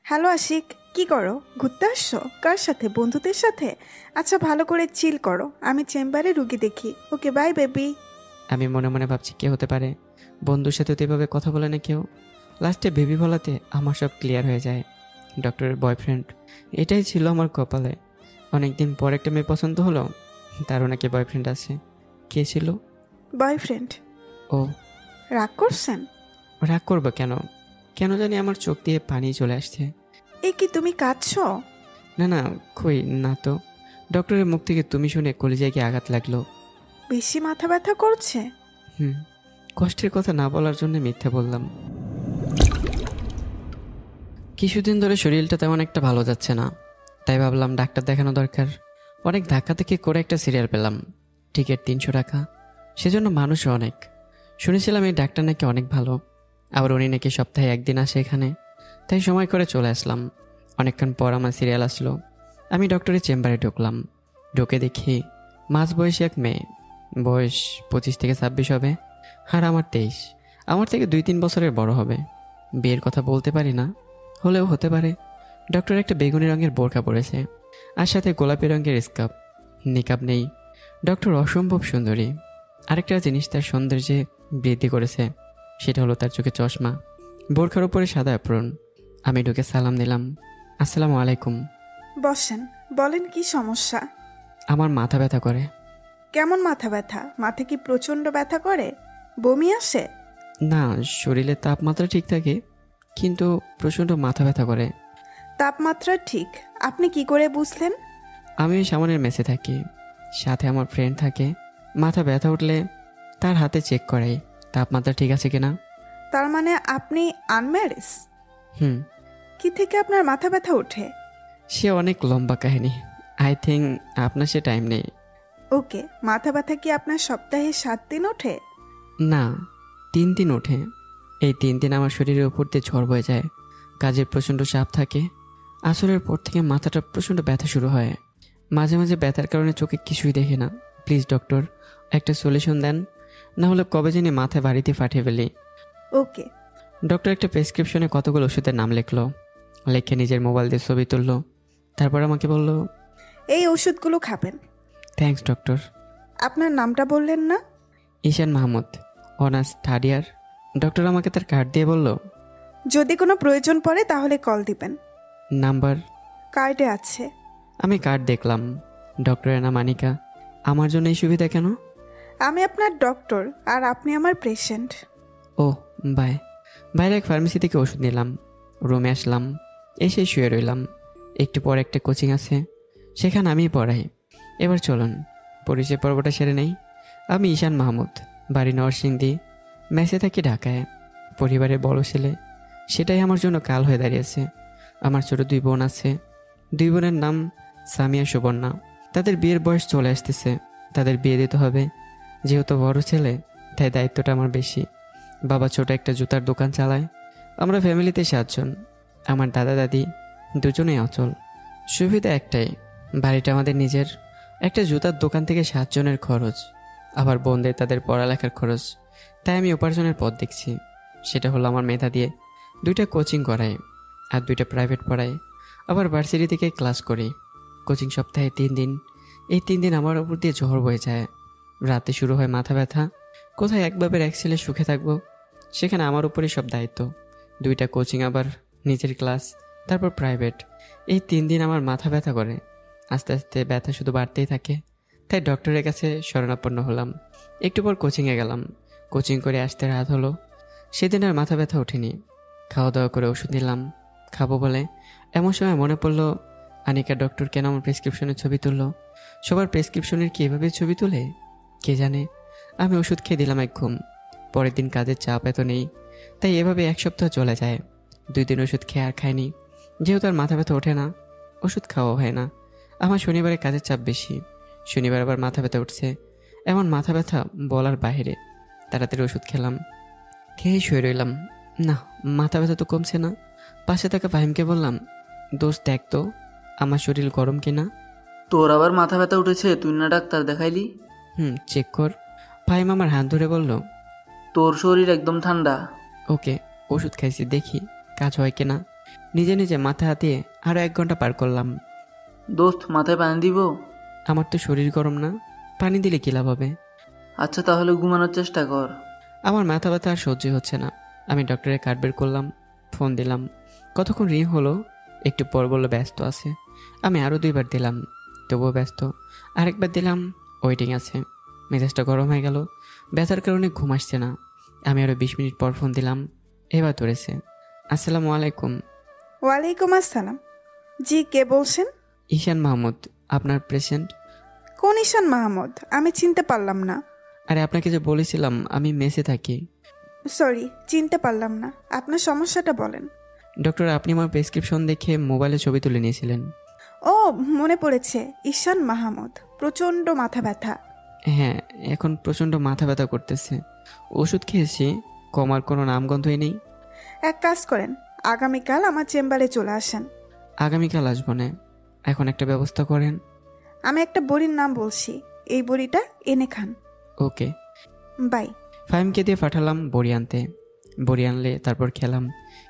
Hello Ashiq, কি করো? ঘুরতে আসছো? কার সাথে? বন্ধুদের সাথে? আচ্ছা, ভালো করে চিল করো, আমি চেম্বারে রুগী দেখি। ওকে, বাই বেবি। আমি মনে মনে ভাবছি কে হতে পারে, বন্ধুর সাথে তো এভাবে কথা বলে না কেউ। লাস্টে বেবি বলাতে আমার সব ক্লিয়ার হয়ে যায়। ডক্টরের বয়ফ্রেন্ড, এটাই ছিল আমার কপালে। অনেকদিন পর একটা মেয়ে পছন্দ হলো, তারও নাকি বয়ফ্রেন্ড আছে। কে ছিল? বয়ফ্রেন্ড? ও। রাগ করছেন? রাগ করবো কেন? কেন জানি আমার চোখ দিয়ে পানি চলে আসছে। এ কি, তুমি কাঁদছো? না না, কই না তো। ডক্টরের মুখ থেকে তুমি শুনে কলিজায় গিয়ে আঘাত লাগলো। বেশি মাথা ব্যথা করছে? হুম, কষ্টের কথা না বলার জন্য মিথ্যে বললাম। কিছুদিন ধরে শরীরটা তেমন একটা ভালো যাচ্ছে না, তাই ভাবলাম ডাক্তার দেখানো দরকার। অনেক ধাক্কা থেকে করে একটা সিরিয়াল পেলাম, টিকিট 300 টাকা। সেজন্য মানুষও অনেক। শুনেছিলাম এই ডাক্তার নাকি অনেক ভালো, আবার উনি নাকি সপ্তাহে একদিন আসে এখানে। তাই সময় করে চলে আসলাম। অনেকক্ষণ পর আমার সিরিয়াল আসলো। আমি ডক্টরের চেম্বারে ঢুকলাম। ঢুকে দেখি মাঝবয়সী এক মেয়ে, বয়স 25 থেকে 26 হবে, আর আমার 23। আমার থেকে 2-3 বছরের বড় হবে। বিয়ের কথা বলতে পারি না, হলেও হতে পারে। ডক্টর একটা বেগুনি রঙের বোরকা পরেছে, আর সাথে গোলাপি রঙের স্কার্ফ। নিকাব নেই। ডক্টর অসম্ভব সুন্দরী। আরেকটা জিনিস তার সৌন্দর্যে বৃদ্ধি করেছে, সেটা হলো তার চোখে চশমা, বোরখার উপরে সাদা অ্যাপ্রন। আমি ঢুকে সালাম দিলাম, আসসালামু আলাইকুম। বসেন, বলেন কি সমস্যা? আমার মাথা ব্যথা করে। কেমন মাথা ব্যথা? মাথা কি প্রচণ্ড ব্যথা করে? বমি আসে? না, শরীরের তাপমাত্রা ঠিক থাকে, কিন্তু প্রচণ্ড মাথা ব্যথা করে। তাপমাত্রা ঠিক? আপনি কি করে বুঝলেন? আমি ওই সামনের মেসে থাকি, সাথে আমার ফ্রেন্ড থাকে। মাথা ব্যথা উঠলে তার হাতে চেক করাই তাপমাত্রা ঠিক আছে কিনা। তার মানে আপনি আনম্যারিজ? হুম। কি থেকে আপনার মাথা ব্যথা ওঠে? সে অনেক লম্বা কাহিনী, আই থিঙ্ক আপনার সে টাইম নেই। ওকে, মাথা ব্যথা কি আপনার সপ্তাহে 7 দিন ওঠে? না, 3 দিন ওঠে। এই 3 দিন আমার শরীরের উপর দিয়ে ঝড় বয়ে যায়। কাজের প্রচণ্ড চাপ থাকে। আসরের পর থেকে মাথাটা প্রচণ্ড ব্যথা শুরু হয়। মাঝে মাঝে ব্যথার কারণে চোখে কিছুই দেখে না। প্লিজ ডক্টর, একটা সলিউশন দেন, না হলে কবে জানি মাথায় বাড়িতে ফাটিয়ে ফেলি। ওকে। ডক্টর একটা প্রেসক্রিপশনে কতগুলো ওষুধের নাম লিখলো, লিখে নিজের মোবাইল দিয়ে ছবি তুললো। তারপর আমাকে বলল, এই ওষুধগুলো খাবেন। Thanks doctor. আপনার নামটা বললেন না? ঈশান মাহমুদ, অনার্স 3rd ইয়ার। ডক্টর আমাকে তার কার্ড দিয়ে বলল, যদি কোনো প্রয়োজন পড়ে তাহলে কল দিবেন। নাম্বার? কার্ডে আছে। আমি কার্ড দেখলাম। ডক্টরের নাম আনিকা। আমার জন্য এই সুবিধা কেন? আমি আপনার ডক্টর আর আপনি আমার পেশেন্ট। O, by. বাইরে এক ফার্মেসি থেকে ওষুধ নিলাম, রুমে আসলাম, এসে শুয়ে রইলাম। একটু পর একটা কোচিং আছে, সেখানে আমিই পড়াই। এবার চলুন পরিচয় পর্বটা সেরে নেই। আমি ঈশান মাহমুদ, বাড়ি নরসিংদী, মেসে থাকি ঢাকায়। পরিবারের বড় ছেলে, সেটাই আমার জন্য কাল হয়ে দাঁড়িয়েছে। আমার ছোট 2 বোন আছে। 2 বোনের নাম সামিয়া, সুবর্ণা। তাদের বিয়ের বয়স চলে আসতেছে, তাদের বিয়ে দিতে হবে। যেহেতু বড় ছেলে, তাই দায়িত্বটা আমার বেশি। বাবা ছোট একটা জুতার দোকান চালায়। আমরা ফ্যামিলিতে 7 জন। আমার দাদা দাদি দুজনেই অচল। সুবিধা একটাই, বাড়িটা আমাদের নিজের। একটা জুতার দোকান থেকে 7 জনের খরচ, আবার বোনদের তাদের পড়ালেখার খরচ। তাই আমি উপার্জনের পথ দেখছি, সেটা হলো আমার মেধা দিয়ে 2টা কোচিং করাই, আর 2টা প্রাইভেট পড়াই। আবার ভার্সিটি থেকে ক্লাস করি। কোচিং সপ্তাহে 3 দিন। এই 3 দিন আমার উপর দিয়ে ঝড় বয়ে যায়। রাতে শুরু হয় মাথা ব্যথা। কোথায় এক বাপের এক ছেলে সুখে থাকবো, সেখানে আমার উপরই সব দায়িত্ব। 2টা কোচিং, আবার নিজের ক্লাস, তারপর প্রাইভেট। এই 3 দিন আমার মাথা ব্যথা করে। আস্তে আস্তে ব্যথা শুধু বাড়তেই থাকে। তাই ডক্টরের কাছে শরণাপন্ন হলাম। একটু পর কোচিংয়ে গেলাম। কোচিং করে আসতে রাত হলো। সেদিন আর মাথা ব্যথা ওঠেনি। খাওয়া দাওয়া করে ওষুধ নিলাম, খাবো বলে। এমন সময় মনে পড়লো, আনিকা ডক্টর কেন আমার প্রেসক্রিপশনের ছবি তুললো? সবার প্রেসক্রিপশনের কি এভাবে ছবি তুলে? কে জানে। আমি ওষুধ খেয়ে দিলাম এক ঘুম। পরের দিন কাজের চাপ এত নেই, তাই এভাবে 1 সপ্তাহ চলে যায়। 2 দিন ওষুধ খেয়ে আর খাইনি। যেহেতু আর মাথা ব্যথা ওঠে না, ওষুধ খাওয়া হয় না। আমার শনিবারে কাজের চাপ বেশি, শনিবার আবার মাথা ব্যথা উঠছে। এমন মাথা ব্যথা বলার বাইরে। তাড়াতাড়ি ওষুধ খেলাম, খেয়ে শুয়ে রইলাম। না, মাথা ব্যথা তো কমছে না। পাশে থাকা ফাহিমকে বললাম, দোস্ত দেখ তো আমার শরীর গরম কিনা। তোর আবার মাথা ব্যথা উঠেছে, তুই না ডাক্তার দেখাইলি? চেক কর। ফাহিম আমার হাত ধরে বলল, তোর শরীর একদম ঠান্ডা। ওকে, ওষুধ খাইছি, দেখি কাজ হয় কিনা। নিজে নিজে মাথা হাতিয়ে আরও 1 ঘন্টা পার করলাম। দোস্ত মাথায় পানি দিব? আমার তো শরীর গরম না, পানি দিলে কী লাভ হবে? আচ্ছা তাহলে ঘুমানোর চেষ্টা কর। আমার মাথা ব্যথা আর সহ্য হচ্ছে না। আমি ডক্টরের কার্ড বের করলাম, ফোন দিলাম। কতক্ষণ রিং হলো, একটু পর বললো ব্যস্ত আছে। আমি আরও 2বার দিলাম, তবুও ব্যস্ত। আরেকবার দিলাম, ওয়েটিং আছে। মেজাজটা গরম হয়ে গেল, ব্যথার কারণে ঘুম আসছে না। আমি আরও 20 মিনিট পর ফোন দিলাম, এবার ধরেছে। আসসালামু আলাইকুম। ওয়ালাইকুম আসসালাম। জি, কে বলছেন? ঈশান মাহমুদ, আপনার পেশেন্ট। কোন ঈশান মাহমুদ? আমি চিনতে পারলাম না। আরে আপনাকে যে বলেছিলাম আমি মেসে থাকি। সরি, চিনতে পারলাম না। আপনার সমস্যাটা বলেন। ডক্টর, আপনি আমার প্রেসক্রিপশন দেখে মোবাইলে ছবি তুলে নিয়েছিলেন। ও, মনে পড়েছে, ঈশান মাহমুদ। প্রচণ্ড মাথা ব্যথা। হ্যাঁ, এখন প্রচণ্ড মাথা ব্যথা করতেছে। ওষুধ খেয়েছি, কমার কোনো নামগন্ধই নেই। এক কাজ করেন, আগামীকাল আমার চেম্বারে চলে আসেন। আগামীকাল আসবো না, এখন একটা ব্যবস্থা করেন। আমি একটা বড়ির নাম বলছি, এই বড়িটা এনে খান। ওকে। বাই। ফাহিমকে দিয়ে পাঠালাম বড়ি আনতে। বড়ি আনলে তারপর খেলাম,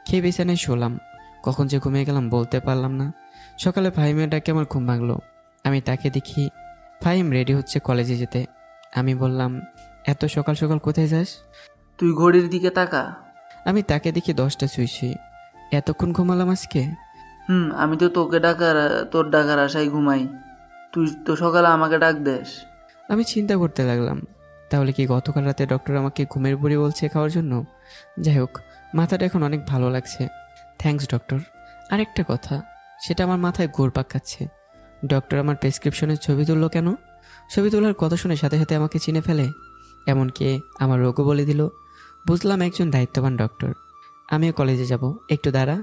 খেয়ে বিছানায় শোলাম। কখন যে ঘুমিয়ে গেলাম বলতে পারলাম না। সকালে ফাহিমের ডাকে আমার ঘুম ভাঙলো। আমি তাকে দেখি ফাহিম রেডি হচ্ছে কলেজে যেতে। আমি বললাম, এত সকাল সকাল কোথায় যাস? তুই ঘড়ির দিকে তাকা। আমি তাকে দেখি 10টা ছুঁইছি। এতক্ষণ ঘুমালাম আজকে? আমি তো তোর ডাকার আশায় ঘুমাই। তুই তো সকালে আমাকে ডাক দেস। আমি চিন্তা করতে লাগলাম, তাহলে কি গতকাল রাতে ডক্টর আমাকে ঘুমের বুড়ি বলছে খাওয়ার জন্য? যাই হোক, মাথাটা এখন অনেক ভালো লাগছে। Thanks doctor. আরেকটা কথা, সেটা আমার মাথায় ঘুরপাক খাচ্ছে। ডক্টর আমার প্রেসক্রিপশনের ছবি তুললো কেন? ছবি তোলার কথা শুনে সাথে সাথে আমাকে চিনে ফেলে, এমনকি আমার রোগও বলে দিল। বুঝলাম একজন দায়িত্ববান ডক্টর। আমিও কলেজে যাব, একটু দাঁড়া।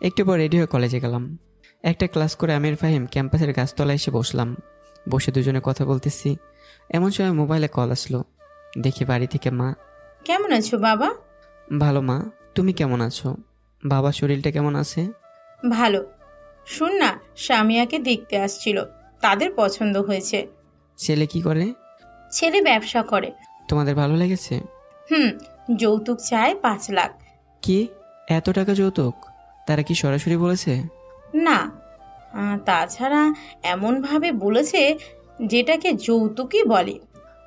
একটু পর রেডি হয়ে কলেজে গেলাম। একটা ক্লাস করে আমির ফাহিম ক্যাম্পাসের গাছতলায় এসে বসলাম। বসে দুজনে কথা বলতেছি, এমন সময় মোবাইলে কল আসলো। দেখি বাড়ি থেকে মা। কেমন আছো বাবা? ভালো মা, তুমি কেমন আছো? বাবার শরীরটা কেমন আছে? ভালো। শোন না, সামিয়াকে দেখতে আসছিল, তাদের পছন্দ হয়েছে। ছেলে কি করে? ছেলে ব্যবসা করে। তোমাদের ভালো লেগেছে? যৌতুক চায় 5 লাখ। কি, এত টাকা যৌতুক? তারা কি সরাসরি বলেছে? না, তাছাড়া এমনভাবে বলেছে যেটাকে যৌতুকই বলে।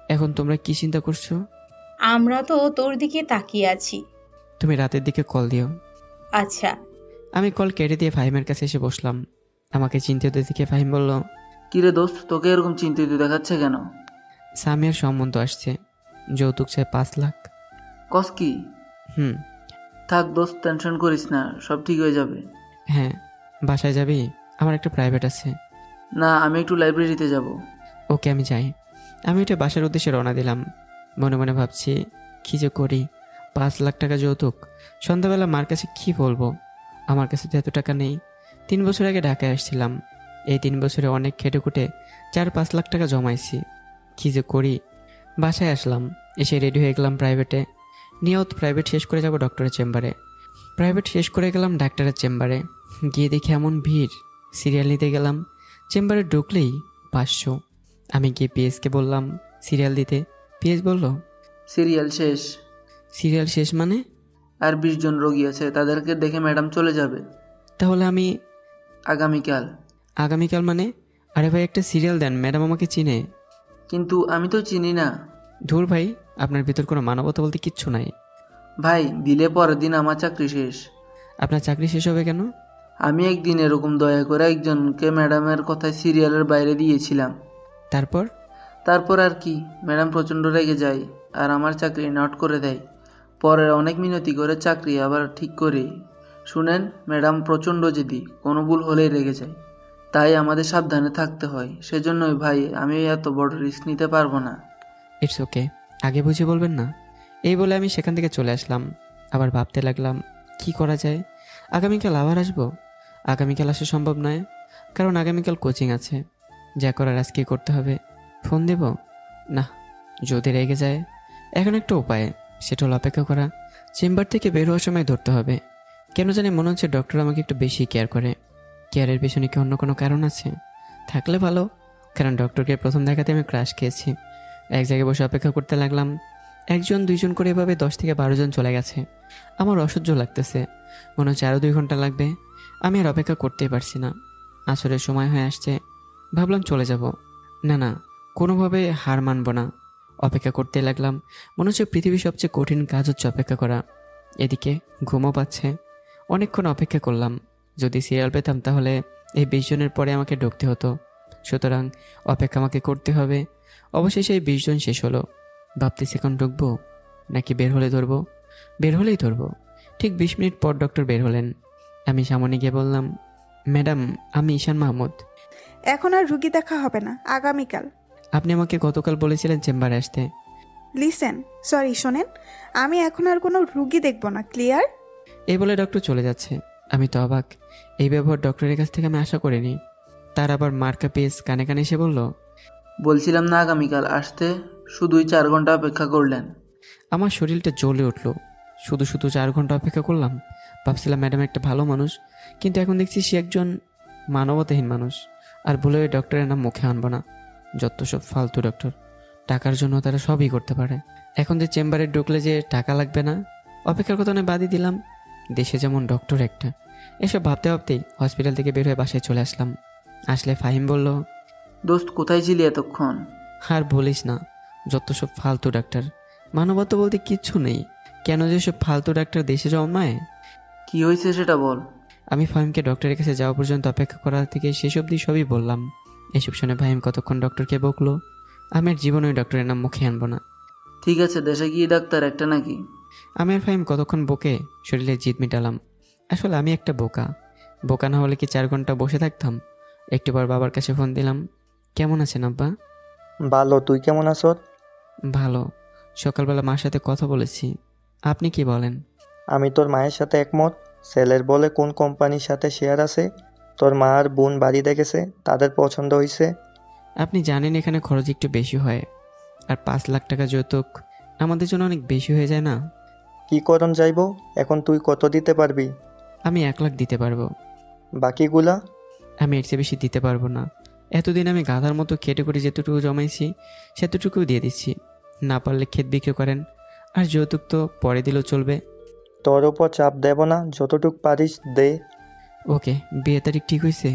এখন তোমরা কি চিন্তা করছো? আমরা তো তোর দিকে তাকিয়ে আছি। তুমি রাতের দিকে কল দিও। আচ্ছা। আমি কল কেটে দিয়ে ফাহিমের কাছে এসে বসলাম। আমাকে চিন্তিত দেখে ফাহিম বলল, কিরে দোস্ত, তোকে এরকম চিন্তিত দেখাচ্ছে কেন? সামিয়ার সম্বন্ধ আসছে, যৌতুক চাই 5 লাখ। কস কি? হুম। থাক দোস্ত, টেনশন করিস না, সব ঠিক হয়ে যাবে। হ্যাঁ, বাসায় যাবি? আমার একটা প্রাইভেট আছে। না, আমি একটু লাইব্রেরিতে যাব। ওকে, আমি যাই। আমি এটা বাসার উদ্দেশ্যে রওনা দিলাম। মনে মনে ভাবছি, কী যে করি। 5 লাখ টাকা যৌতুক। সন্ধ্যাবেলা মার কাছে কী বলবো? আমার কাছে তো এত টাকা নেই। 3 বছর আগে ঢাকায় আসছিলাম। এই 3 বছরে অনেক খেটে খুটে 4-5 লাখ টাকা জমাইছি। কী যে করি। বাসায় আসলাম, এসে রেডি হয়ে গেলাম প্রাইভেটে। নিয়ত প্রাইভেট শেষ করে যাব ডক্টরের চেম্বারে। প্রাইভেট শেষ করে গেলাম ডাক্তারের চেম্বারে। গিয়ে দেখি এমন ভিড়। সিরিয়াল নিতে গেলাম। চেম্বারে ঢুকলেই 500। আমি গিয়ে পিএসকে বললাম সিরিয়াল দিতে। পিএস বলল, সিরিয়াল শেষ। সিরিয়াল শেষ মানে? আর 20 জন রোগী আছে, তাদেরকে দেখে ম্যাডাম চলে যাবে তাহলে আমি আগামীকাল। আগামীকাল মানে? আরে ভাই, একটা সিরিয়াল দেন, ম্যাডাম আমাকে চিনে। কিন্তু আমি তো চিনি না। ধুর ভাই, আপনার ভিতর কোনো মানবতা বলতে কিচ্ছু নাই। ভাই, দিলে পরের দিন আমার চাকরি শেষ। আপনার চাকরি শেষ হবে কেন? আমি একদিন এরকম দয়া করে একজনকে ম্যাডামের কথায় সিরিয়ালের বাইরে দিয়েছিলাম। তারপর আর কি, ম্যাডাম প্রচণ্ড রেগে যায় আর আমার চাকরি নট করে দেয়। পরে অনেক মিনতি করে চাকরি আবার ঠিক করি। শুনেন, ম্যাডাম প্রচণ্ড জেদি, কোনো ভুল হলেই রেগে যায়। তাই আমাদের সাবধানে থাকতে হয়। সেজন্যই ভাই, আমি এত বড় রিস্ক নিতে পারবো না। ইটস ওকে, আগে বুঝে বলবেন না? এই বলে আমি সেখান থেকে চলে আসলাম। আবার ভাবতে লাগলাম, কি করা যায়। আগামীকাল আবার আসবো? আগামীকাল আসা সম্ভব নয়, কারণ আগামীকাল কোচিং আছে। যা করার আজকে করতে হবে। ফোন দেব না, যদি রেগে যায়। এখন একটা উপায়, সেটা হলো অপেক্ষা করা। চেম্বার থেকে বের হওয়ার সময় ধরতে হবে। কেন জানি মনে হচ্ছে ডক্টর আমাকে একটু বেশি কেয়ার করে। কেয়ারের পেছনে কি অন্য কোনো কারণ আছে? থাকলে ভালো, কারণ ডক্টরকে প্রথম দেখাতে আমি ক্রাশ খেয়েছি। এক জায়গায় বসে অপেক্ষা করতে লাগলাম। 1 জন 2 জন করে এভাবে 10 থেকে 12 জন চলে গেছে। আমার অসহ্য লাগতেছে, মনে হচ্ছে আরও 2 ঘন্টা লাগবে। আমি আর অপেক্ষা করতেই পারছি না। আসরের সময় হয়ে আসছে, ভাবলাম চলে যাব। না না, কোনোভাবে হার মানব না। অপেক্ষা করতে লাগলাম। মনে হচ্ছে পৃথিবীর সবচেয়ে কঠিন কাজ হচ্ছে অপেক্ষা করা। এদিকে ঘুমও পাচ্ছে। অনেকক্ষণ অপেক্ষা করলাম। যদি সিরিয়াল পেতাম তাহলে এই 20 জনের পরে আমাকে ঢুকতে হতো। সুতরাং অপেক্ষা আমাকে করতে হবে। অবশেষে এই 20 জন শেষ হলো। ভাবতেছি এখন ঢুকবো নাকি বের হলে ধরবো। বের হলেই ধরবো। ঠিক 20 মিনিট পর ডক্টর বের হলেন। আমি সামনে গিয়ে বললাম, ম্যাডাম, আমি ঈশান মাহমুদ। এখন আর রুগী দেখা হবে না, আগামীকাল। আপনি আমাকে গতকাল বলেছিলেন চেম্বারে আসতে। লিসেন, সরি শোনেন, আমি এখন আর কোনো রুগী দেখব না, ক্লিয়ার? এই বলে ডক্টর চলে যাচ্ছে। আমি তো অবাক। এই ব্যবহার ডক্টরের কাছ থেকে আমি আশা করিনি। তার আবার মার্কা পেস কানে কানে এসে বলল, বলছিলাম না আগামীকাল আসতে, শুধুই 4 ঘন্টা অপেক্ষা করলেন। আমার শরীরটা জ্বলে উঠল। শুধু শুধু 4 ঘন্টা অপেক্ষা করলাম। ভাবছিলাম ম্যাডাম একটা ভালো মানুষ, কিন্তু এখন দেখছি সে একজন মানবতাহীন মানুষ। আর বলে ওই ডক্টরের নাম মুখে আনবো না। যত সব ফালতু ডক্টর। টাকার জন্য তারা সবই করতে পারে। এখন যে চেম্বারে ঢুকলে যে টাকা লাগবে না, অপেক্ষার কথা নয় বাদই দিলাম। দেশে যেমন ডক্টর একটা। এসব ভাবতে ভাবতেই হসপিটাল থেকে বের হয়ে বাসায় চলে আসলাম। আসলে ফাহিম বলল, দোস্ত কোথায় ছিলি এতক্ষণ? আর বলিস না, যত সব ফালতু ডাক্তার। মানবতা বলতে কিচ্ছু নেই। কেন যে সব ফালতু ডাক্তার দেশে জন্মায়। কি হয়েছে সেটা বল। আমি ফাহিমকে ডক্টরের কাছে যাওয়া পর্যন্ত অপেক্ষা করা থেকে শেষ অবধি সবই বললাম। এসব শুনে ফাহিম কতক্ষণ ডক্টরকে বকলো। আমি আর জীবনে ওই ডক্টরের নাম মুখে আনবো না। ঠিক আছে, দেশে গিয়ে ডাক্তার একটা নাকি? আমি আর ফাহিম কতক্ষণ বকে শরীরে জিদ মিটালাম। আসলে আমি একটা বোকা। বোকা না হলে কি 4 ঘন্টা বসে থাকতাম? একটু পর বাবার কাছে ফোন দিলাম। কেমন আছেন আব্বা? ভালো, তুই কেমন আছো? ভালো। সকালবেলা মার সাথে কথা বলেছি। আপনি কি বলেন? আমি তোর মায়ের সাথে একমত। ছেলের বলে কোন কোম্পানির সাথে শেয়ার আছে, তোর মা আর বোন বাড়ি দেখেছে, তাদের পছন্দ হয়েছে। আপনি জানেন এখানে খরচ একটু বেশি হয়। আর 5 লাখ টাকা যৌতুক আমাদের জন্য অনেক বেশি হয়ে যায় না? কি করণ যাইব? এখন তুই কত দিতে পারবি? আমি 1 লাখ দিতে পারবো। বাকিগুলা? আমি এর চেয়ে বেশি দিতে পারবো না। এতদিন আমি গাধার মতো খেটে করে যেতটুকু জমাইছি সেতটুকুও দিয়ে দিচ্ছি। না পারলে ক্ষেত বিক্রি করেন। আর যৌতুক তো পরে দিলেও চলবে। তোর ওপর চাপ দেব না, যতটুক পারিস দে। ওকে, বিয়ের তারিখ ঠিক হয়েছে?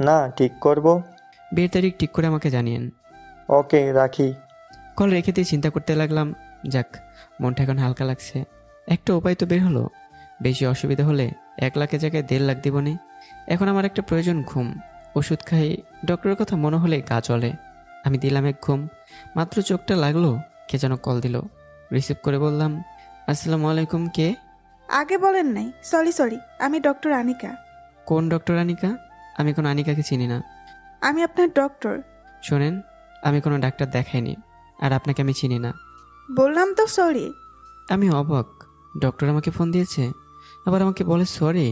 না, ঠিক করব। বিয়ের তারিখ ঠিক করে আমাকে জানিয়েন। ওকে, রাখি। কল রেখে দিয়ে চিন্তা করতে লাগলাম, যাক, মনটা এখন হালকা লাগছে। একটা উপায় তো বের হলো। বেশি অসুবিধা হলে 1 লাখের জায়গায় 1.5 লাখ দিবনি। এখন আমার একটা প্রয়োজন ঘুম। ওষুধ খাই, ডক্টরের কথা মনে হলে গা চলে। আমি দিলাম এক ঘুম। মাত্র চোখটা লাগলো, কে যেন কল দিল। রিসিভ করে বললাম, আসসালামু আলাইকুম। কে? আগে বলেন নাই, সরি, আমি ডক্টর আনিকা। কোন ডক্টর আনিকা? আমি কোনো আনিকাকে চিনি না। আমি আপনার ডক্টর। শোনেন, আমি কোনো ডাক্তার দেখাইনি, আর আপনাকে আমি চিনি না। বললাম তো সরি। আমি অবাক। ডক্টর আমাকে ফোন দিয়েছে, আবার আমাকে বলে সরি।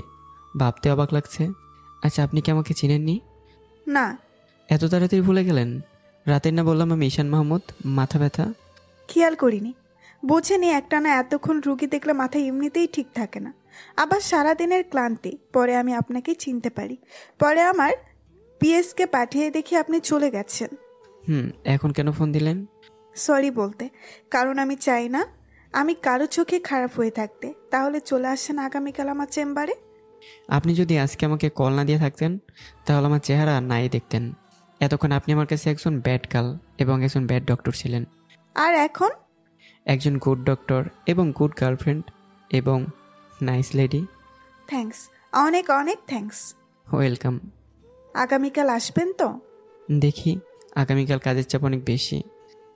ভাবতে অবাক লাগছে। আচ্ছা, আপনি কি আমাকে চিনেননি? না। এত তাড়াতাড়ি ভুলে গেলেন? রাতের না বললাম আমি ঈশান মাহমুদ, মাথা ব্যথা। খেয়াল করিনি। বোঝেনি একটানা এতক্ষণ রুগী দেখলে মাথা এমনিতেই ঠিক থাকে না। আবার সারাদিনের ক্লান্তি, পরে আমি আপনাকে চিনতে পারি। পরে আমার পিএসকে পাঠিয়ে দেখি আপনি চলে গেছেন। এখন কেন ফোন দিলেন? সরি বলতে, কারণ আমি চাই না আমি কারো চোখে খারাপ হয়ে থাকতে। তাহলে চলে আসেন আগামীকাল আমার চেম্বারে। আপনি যদি আজকে আমাকে কল না দিয়ে থাকতেন তাহলে আমার চেহারা নাই দেখতেন। এতক্ষণ আপনি আমার কাছে একজন ব্যাড গার্ল এবং একজন ব্যাড ডক্টর ছিলেন। আর এখন একজন গুড ডক্টর এবং গুড গার্লফ্রেন্ড এবং নাইস লেডি। থ্যাঙ্কস, অনেক অনেক থ্যাঙ্কস। ওয়েলকাম। আগামীকাল আসবেন তো? দেখি, আগামীকাল কাজের চাপ অনেক বেশি।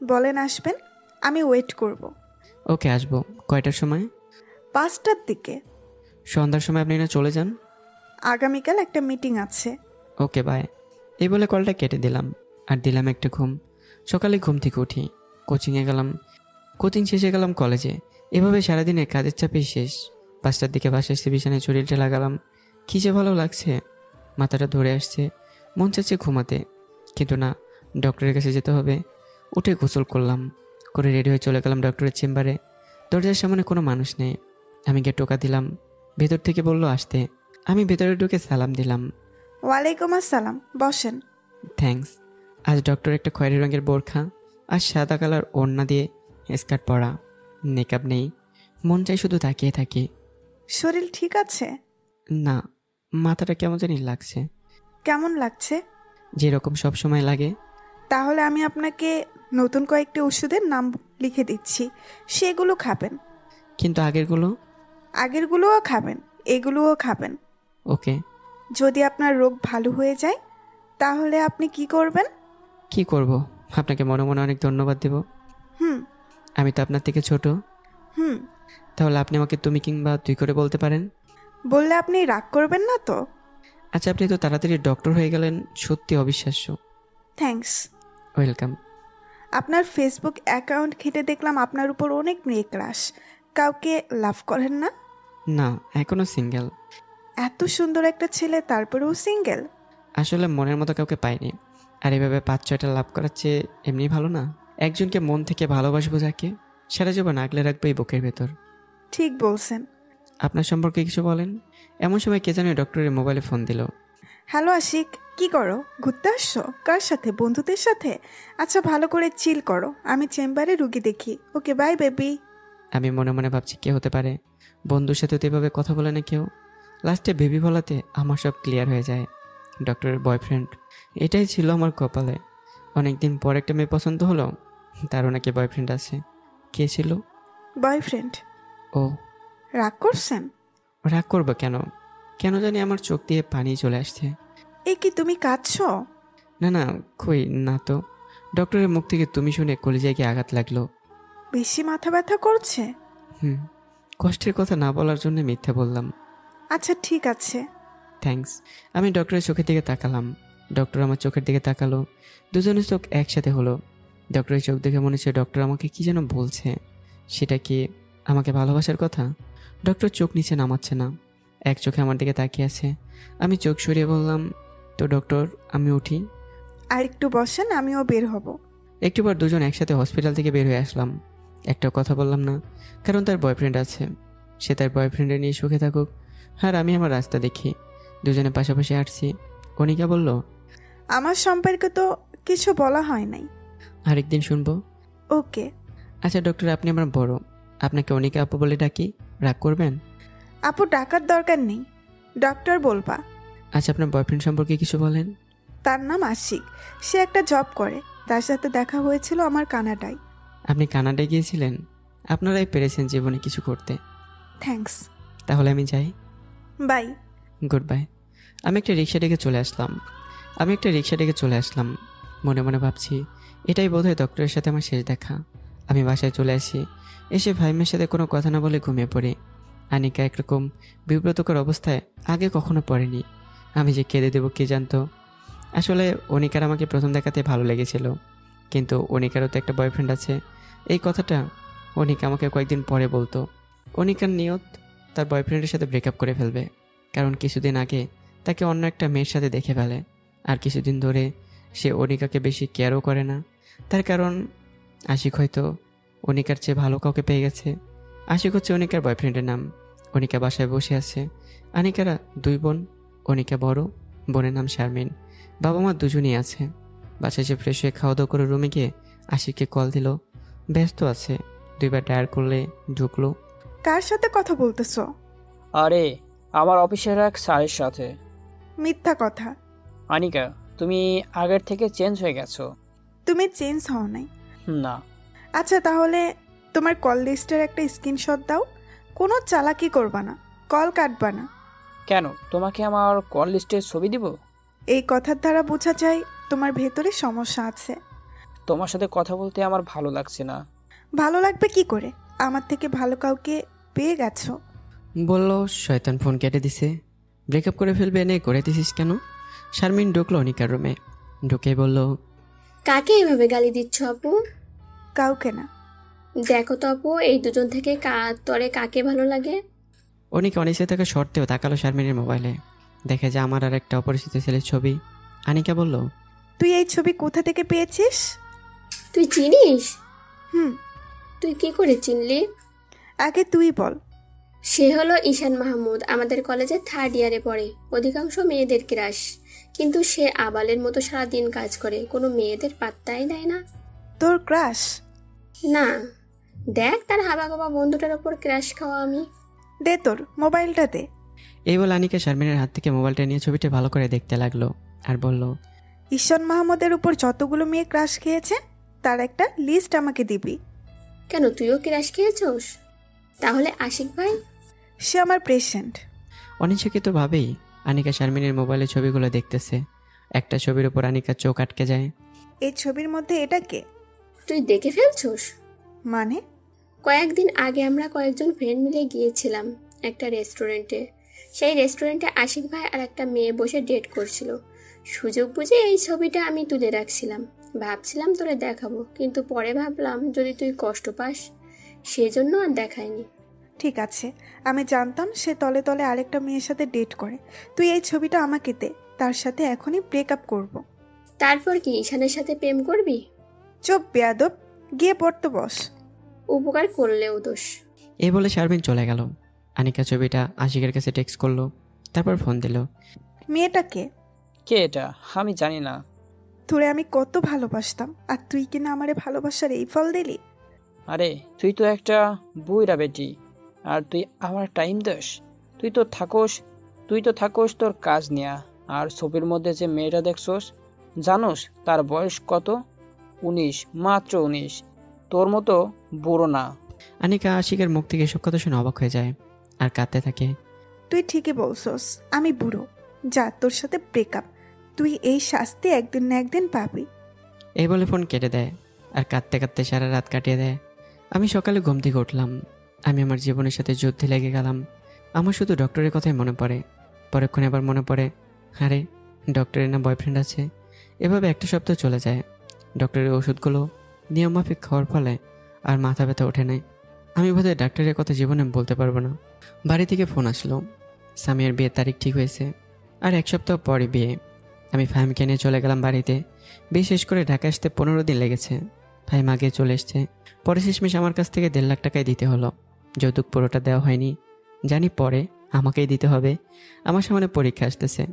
বলেন আসবেন, আমি ওয়েট করব। ওকে, আসবো। কয়টার সময়? 5টার দিকে। সন্ধ্যার সময় আপনি না চলে যান? আগামীকাল একটা মিটিং আছে। ওকে, বাই। এই বলে কলটা কেটে দিলাম। আর দিলাম একটা ঘুম। সকালে ঘুম থেকে উঠি, কোচিংয়ে গেলাম। কোচিং শেষে গেলাম কলেজে। এভাবে সারাদিনের কাজের চাপেই শেষ। 5টার দিকে বাসায় এসে বিছানায় শরীরটা লাগালাম। কী যে ভালো লাগছে। মাথাটা ধরে আসছে, মন চাচ্ছে ঘুমাতে। কিন্তু না, ডক্টরের কাছে যেতে হবে। উঠে গোসল করলাম, করে রেডি হয়ে চলে গেলাম ডক্টরের চেম্বারে। দরজার সামনে কোনো মানুষ নেই। আমি গিয়ে টোকা দিলাম। ভেতর থেকে বলল আসতে। আমি ভেতরে ঢুকে সালাম দিলাম। ওয়ালাইকুম আসসালাম, বসেন। থ্যাঙ্কস। আজ ডক্টর একটা খয়েরি রঙের বোরখা আর সাদা কালার ওড়না দিয়ে স্কার্ট পরা। মেকআপ নেই। মন চাই শুধু তাকিয়ে থাকি। শরীর ঠিক আছে? না, মাথাটা কেমন জানি লাগছে, কেমন লাগছে? যেরকম সব সময় লাগে। তাহলে আমি আপনাকে নতুন কয়েকটি ওষুধের নাম লিখে দিচ্ছি, সেগুলো খাবেন। কিন্তু আগেরগুলো? আগেরগুলোও খাবেন, এগুলোও খাবেন। ওকে। যদি আপনার রোগ ভালো হয়ে যায় তাহলে আপনি কি করবেন? কি করব? আপনাকে মনে মনে অনেক ধন্যবাদ দেব। হুম আমি তো আপনার থেকে ছোট। হুম তাহলে আপনি আমাকে তুমি কিংবা তুই করে বলতে পারেন। বললে আপনি রাগ করবেন না তো? আচ্ছা, আপনি তো তাড়াতাড়ি ডক্টর হয়ে গেলেন, সত্যি অবিশ্বাস্য। থ্যাঙ্কস। ওয়েলকাম। আপনার ফেসবুক অ্যাকাউন্ট ঘেঁটে দেখলাম আপনার উপর অনেক মেয়ে ক্রাশ। কাউকে লাভ করেন না? না, এখনো সিঙ্গেল। এত সুন্দর একটা ছেলে তারপরেও সিঙ্গেল? আসলে মনের মতো কাউকে পাইনি। আর এভাবে 5-6টা লাভ করার চেয়ে এমনি ভালো না? একজনকে মন থেকে ভালোবাসবো যাকে, সারা জীবন আগলে রাখবো এই বুকের ভেতর। ঠিক বলছেন। আপনার সম্পর্কে কিছু বলেন। এমন সময় কে জানে ডক্টরের মোবাইলে ফোন দিল। হ্যালো আশিক, কি করো? ঘুরতে আসছো? কার সাথে? বন্ধুদের সাথে? আচ্ছা ভালো করে চিল করো, আমি চেম্বারে রুগী দেখি। Okay bye baby. আমি মনে মনে ভাবছি কে হতে পারে, বন্ধুর সাথে তো এভাবে কথা বলে না কেউ। লাস্টে বেবি বলাতে আমার সব ক্লিয়ার হয়ে যায়। ডক্টরের বয়ফ্রেন্ড, এটাই ছিল আমার কপালে। অনেকদিন পর একটা মেয়ে পছন্দ হলো, তারও নাকি বয়ফ্রেন্ড আছে। কে ছিল? বয়ফ্রেন্ড? ও। রাগ করছেন? রাগ করবো কেন? কেন জানি আমার চোখ দিয়ে পানি চলে আসছে। এ কি তুমি কাঁদছো? না না, কই না তো। ডক্টরের মুখ থেকে তুমি শুনে কলিজায় গিয়ে আঘাত লাগলো। বেশি মাথা ব্যথা করছে? কষ্টের কথা না বলার জন্য মিথ্যা বললাম। আচ্ছা ঠিক আছে। থ্যাঙ্কস। আমি ডক্টরের চোখের দিকে তাকালাম, ডক্টর আমার চোখের দিকে তাকালো। দুজনের চোখ একসাথে হলো। ডক্টরের চোখ দেখে মনে হচ্ছে ডক্টর আমাকে কি যেন বলছে। সেটা কি আমাকে ভালোবাসার কথা? ডক্টর চোখ নিচে নামাচ্ছে না, এক চোখে আমার দিকে তাকিয়ে আছে। আমি চোখ সরিয়ে বললাম, তো ডক্টর আমি উঠি? আর একটু বসেন, আমিও বের হব। একটু পর দুজন একসাথে হসপিটাল থেকে বের হয়ে আসলাম। একটা কথা বললাম না, কারণ তার বয়ফ্রেন্ড আছে। সে তার বয়ফ্রেন্ডের নিয়ে সুখে থাকুক, আর আমি আমার রাস্তা দেখি। দুজনে পাশাপাশি হাঁটছি। অনিকা বলল, আমার সম্পর্কে তো কিছু বলা হয় নাই। আরেকদিন শুনবো। ওকে। আচ্ছা ডক্টর, আপনি আমার বড়, আপনাকে অনিকা আপু বলে ডাকি, রাগ করবেন? আপু ডাকার দরকার নেই, ডক্টর বলবা। আচ্ছা, আপনার বয়ফ্রেন্ড সম্পর্কে কিছু বলেন। তার নাম আশিক, সে একটা জব করে। তার সাথে দেখা হয়েছিল আমার কানাডায়। আপনি কানাডায় গিয়েছিলেন? আপনারাই পেরেছেন জীবনে কিছু করতে। থ্যাঙ্কস। তাহলে আমি যাই। বাই। Good bye. আমি একটা রিক্সা ডেকে চলে আসলাম। মনে মনে ভাবছি, এটাই বোধহয় ডক্টরের সাথে আমার শেষ দেখা। আমি বাসায় চলে আসি। এসে ভাইমের সাথে কোনো কথা না বলে ঘুমিয়ে পড়ি। আনিকা একরকম বিব্রতকর অবস্থায় আগে কখনো পড়েনি। আমি যে কেঁদে দেবো কে জানতো। আসলে অনিকার আমাকে প্রথম দেখাতে ভালো লেগেছিল, কিন্তু অনিকারও তো একটা বয়ফ্রেন্ড আছে। এই কথাটা অনিকা আমাকে কয়েকদিন পরে বলতো। অনিকার নিয়ত তার বয়ফ্রেন্ডের সাথে ব্রেকআপ করে ফেলবে, কারণ কিছুদিন আগে তাকে অন্য একটা মেয়ের সাথে দেখে ফেলে। আর কিছুদিন ধরে সে অনিকাকে বেশি কেয়ারও করে না। তার কারণ আশিক হয়তো অনিকার চেয়ে ভালো কাউকে পেয়ে গেছে। আশিক হচ্ছে অনিকার বয়ফ্রেন্ডের নাম। অনিকা বাসায় বসে আছে। আনিকারা 2 বোন, অনিকা বড়, বোনের নাম শারমিন। বাবা মা দুজনেই আছে। বাসায় এসে ফ্রেশ হয়ে খাওয়া দাওয়া করে রুমে গিয়ে আশিককে কল দিল। ব্যস্ত আছে। 2বার ডায়াল করলে ঢুকলো। কার সাথে কথা বলতেছো? আরে আমার অফিসের এক স্যারের সাথে। মিথ্যা কথা। আনিকা, তুমি আগের থেকে চেঞ্জ হয়ে গেছো। তুমি চেঞ্জ হও নাই। না। আচ্ছা তাহলে তোমার কল লিস্টের একটা স্ক্রিনশট দাও। কোনো চালাকি করবা না, কল কাটবা না। কেন, তোমাকে আমার কল লিস্টের ছবি দিব? এই কথার দ্বারা বোঝা যায় তোমার ভেতরে সমস্যা আছে। তোমার সাথে কথা বলতে আমার ভালো লাগছে না। ভালো লাগবে কি করে? আমার থেকে ভালো কাউকে পেয়ে গেছো। বলল, শয়তান ফোন কেটে দিছে। ব্রেকআপ করে ফেলবে এনে করে দিছিস কেন? শারমিন ঢুকলো অনিকার রুমে। ঢুকে বলল, কাকে এভাবে গালি দিচ্ছ আপু? কাউকে না। দেখো তো আপু, এই দুজন থেকে তরে কাকে ভালো লাগে? অনিকা অনিচে থাকা শর্তেও তাকালো শারমিনের মোবাইলে। দেখে যে আমার আর একটা অপরিচিত ছেলের ছবি। আনিকা বলল, তুই এই ছবি কোথা থেকে পেয়েছিস? তুই চিনিস? হুম। তুই কি করে চিনলি? আগে তুই বল। সে হলো ঈশান মাহমুদ, আমাদের কলেজে 3rd ইয়ারে পড়ে। অধিকাংশ মেয়েদের ক্রাশ, কিন্তু সে আবালের মতো সারাদিন কাজ করে, কোনো মেয়েদের পাত্তাই দেয় না। তোর ক্রাশ? না, দেখ তার হাবাগোবা বন্ধুটার ওপর ক্রাশ খাওয়া আমি। দে তোর মোবাইলটা দে। এই বলে আনিকা শারমিনের হাত থেকে মোবাইলটা নিয়ে ছবিটা ভালো করে দেখতে লাগলো আর বলল, ঈশান মাহমুদের উপর যতগুলো মেয়ে ক্রাশ খেয়েছে তার একটা লিস্ট আমাকে দিবি। কেন, তুইও ক্রাশ খেয়েছোস? তাহলে আশিক ভাই? সে আমার পেশেন্ট। অনিচ্ছাকৃতভাবেই আনিকা শারমিনের মোবাইলে ছবিগুলো দেখতেছে। একটা ছবির উপর আনিকার চোখ আটকে যায়। এই ছবির মধ্যে এটা কে? তুই দেখে ফেলছোস? মানে? কয়েকদিন আগে আমরা কয়েকজন ফ্রেন্ড মিলে গিয়েছিলাম একটা রেস্টুরেন্টে। সেই রেস্টুরেন্টে আশিক ভাই আর একটা মেয়ে বসে ডেট করছিল। সুযোগ বুঝে এই ছবিটা আমি তুলে রাখছিলাম, ভাবছিলাম তোরে দেখাবো, কিন্তু পরে ভাবলাম যদি তুই কষ্ট পাস, সেজন্য আর দেখাইনি। ঠিক আছে, আমি জানতাম সে তলে তলে আরেকটা মেয়ের সাথে ডেট করে। তুই এই ছবিটা আমাকে দে, তার সাথে এখনই ব্রেকআপ করব। তারপর কি ঈশানের সাথে প্রেম করবি? চুপ বেয়াদব, গিয়ে পড়তে বস। উপকার করলেও দোষ। এই বলে শারমিন চলে গেল। আনিকা ছবিটা আশিকের কাছে টেক্সট করলো, তারপর ফোন দিল। মেয়েটা কে? কে এটা? আমি জানি না। তোরে আমি কত ভালোবাসতাম, আর তুই কিনা আমারে ভালোবাসার এই ফল দিলি। আরে তুই তো একটা বুইরা বেটি, আর তুই আমার টাইম দিস? তুই তো থাকোস তোর কাজ নিয়া। আর ছবির মধ্যে যে মেয়েটা দেখছোস, জানোস তার বয়স কত? 19, মাত্র 19। তোর মতো বুড়ো না। আনিকা আশিকের মুখ থেকে এসব কথা শুনে অবাক হয়ে যায় আর কাঁদতে থাকে। তুই ঠিকই বলছস, আমি বুড়ো। যা, তোর সাথে ব্রেকআপ। তুই এই শাস্তি একদিন না একদিন পাবি। এই বলে ফোন কেটে দেয় আর কাঁদতে কাঁদতে সারা রাত কাটিয়ে দেয়। আমি সকালে ঘুম থেকে উঠলাম। আমি আমার জীবনের সাথে যুদ্ধে লেগে গেলাম। আমার শুধু ডক্টরের কথাই মনে পড়ে। পরক্ষণে আবার মনে পড়ে, আরে ডক্টরের না বয়ফ্রেন্ড আছে। এভাবে একটা সপ্তাহ চলে যায়। ডক্টরের ওষুধগুলো নিয়মমাফিক খাওয়ার ফলে আর মাথা ব্যথা ওঠে নাই। আমি বোধহয় ডাক্তারের কথা জীবনে বলতে পারবো না। বাড়ি থেকে ফোন আসলো, সামিয়ার বিয়ের তারিখ ঠিক হয়েছে, আর এক সপ্তাহ পরে বিয়ে। আমি ফাহিমকে নিয়ে চলে গেলাম বাড়িতে। বিশেষ করে ঢাকা আসতে 15 দিন লেগেছে। ফাহিম আগে চলে এসছে। পরে শেষমেশ আমার কাছ থেকে 1.5 লাখ টাকাই দিতে হলো। যৌতুক পুরোটা দেওয়া হয়নি, জানি পরে আমাকেই দিতে হবে। আমার সামনে পরীক্ষা আসতেছে,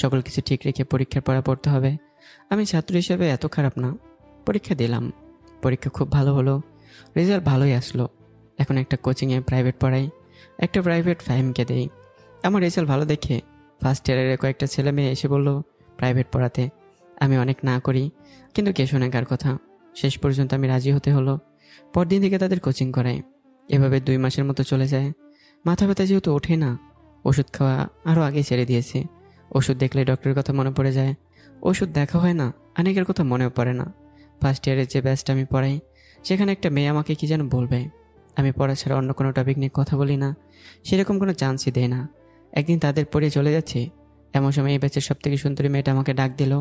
সকল কিছু ঠিক রেখে পরীক্ষার পড়া পড়তে হবে। আমি ছাত্র হিসেবে এত খারাপ না। পরীক্ষা দিলাম, পরীক্ষা খুব ভালো হলো, রেজাল্ট ভালোই আসলো। এখন একটা কোচিংয়ে প্রাইভেট পড়াই, একটা প্রাইভেট ফাহিমকে দেই। আমার রেজাল্ট ভালো দেখে ফার্স্ট ইয়ারের কয়েকটা ছেলে মেয়ে এসে বলল প্রাইভেট পড়াতে। আমি অনেক না করি, কিন্তু কে শোনে কার কথা। শেষ পর্যন্ত আমি রাজি হতে হলো। পরদিন থেকে তাদের কোচিং করাই। এভাবে 2 মাসের মতো চলে যায়। মাথা ব্যথা যেহেতু ওঠে না, ওষুধ খাওয়া আরও আগে ছেড়ে দিয়েছি। ওষুধ দেখলে ডক্টরের কথা মনে পড়ে যায়। ওষুধ দেখা হয় না, অনেকের কথা মনেও পড়ে না। ফার্স্ট ইয়ারের যে ব্যাচটা আমি পড়াই, সেখানে একটা মেয়ে আমাকে কি যেন বলবে। আমি পড়া ছাড়া অন্য কোনো টপিক নিয়ে কথা বলি না, সেরকম কোনো চান্সই দেয় না। একদিন তাদের পড়িয়ে চলে যাচ্ছে, এমন সময় এই ব্যাচের সবথেকে সুন্দরী মেয়েটা আমাকে ডাক দিল।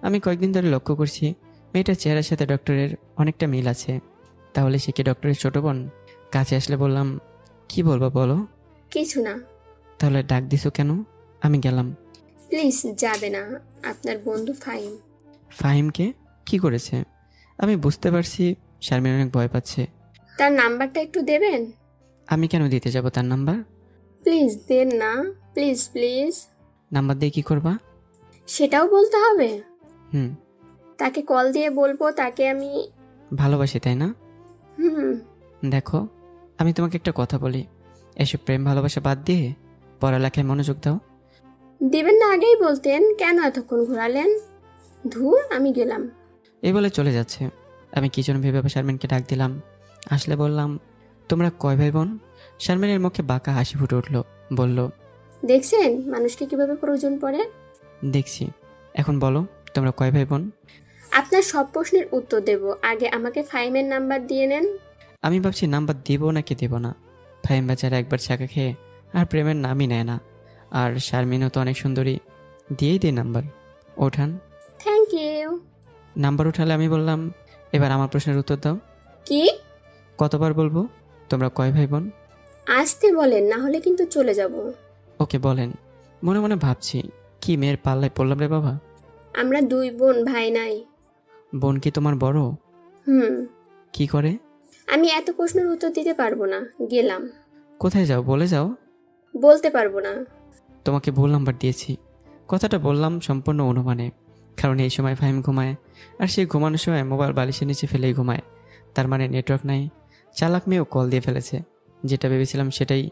আমি কয়েকদিন ধরে লক্ষ্য করছি মেয়েটার চেহারার সাথে ডক্টরের অনেকটা মিল আছে। তাহলে সে কি ডক্টরের ছোট বোন? কাছে আসলে বললাম, কি বলবো বলো? কিছু না। তাহলে ডাক দিছো কেন? আমি গেলাম। প্লিজ যাবে না, আপনার বন্ধু ফাহিম। ফাহিমকে কি করেছে? আমি বুঝতে পারছি শারমিন অনেক ভয় পাচ্ছে। তার নাম্বারটা একটু দেবেন? আমি কেন দিতে যাব তার নাম্বার? প্লিজ দেন না, প্লিজ প্লিজ। নাম্বার দিয়ে কি করবা? সেটাও বলতে হবে? হুম। তাকে কল দিয়ে বলবো তাকে আমি ভালোবাসি, তাই না? হুম। দেখো, আমি তোমাকে একটা কথা বলি, এসব প্রেম ভালোবাসা বাদ দিয়ে পড়ালেখায় মনোযোগ দাও। দিবেন না আগেই বলতেন, কেন এতক্ষণ ঘোরালেন? ধুর, আমি গেলাম। এই বলে চলে যাচ্ছে। আমি কি যেন ভেবে শারমিনকে ডাক দিলাম। আসলে বললাম, তোমরা কয় ভাই বোন? শারমিনের মুখে বাঁকা হাসি ফুটে উঠল। বলল, দেখছেন মানুষকে কিভাবে প্রয়োজন পড়ে? দেখছি। এখন বলো, তোমরা কয় ভাই বোন? আপনার সব প্রশ্নের উত্তর দেব, আগে আমাকে ফাহিমের নাম্বার দিয়ে নেন। আমি ভাবছি নাম্বার দিব নাকি দেব না। ফাহিম বেচারা একবার ছাকা খেয়ে আর প্রেমের নামই নেয় না। আর শারমিনও তো অনেক সুন্দরী, দিয়েই দে নাম্বার। ওঠান। Thank you. নাম্বার উঠালে আমি বললাম, এবার আমার প্রশ্নের উত্তর দাও। কি? কতবার বলবো, তোমরা কয় ভাই বোন? আসতে বলেন, না হলে কিন্তু চলে যাব। ওকে বলেন। মনে মনে ভাবছি, কি মেয়ের পাল্লায় পড়লাম রে বাবা। আমরা 2 বোন, ভাই নাই। বোন কি তোমার বড়? হুম। কি করে? আমি এত প্রশ্নের উত্তর দিতে পারবো না, গেলাম। কোথায় যাও বলে যাও। বলতে পারবো না। তোমাকে ভুল নাম্বার দিয়েছি। কথাটা বললাম সম্পূর্ণ অনুমানে, কারণ এই সময় ফাহিম ঘুমায়, আর সে ঘুমানোর সময় মোবাইল বালিশের নিচে ফেলেই ঘুমায়। তার মানে নেটওয়ার্ক নাই। চালাক মেয়েও কল দিয়ে ফেলেছে। যেটা ভেবেছিলাম সেটাই,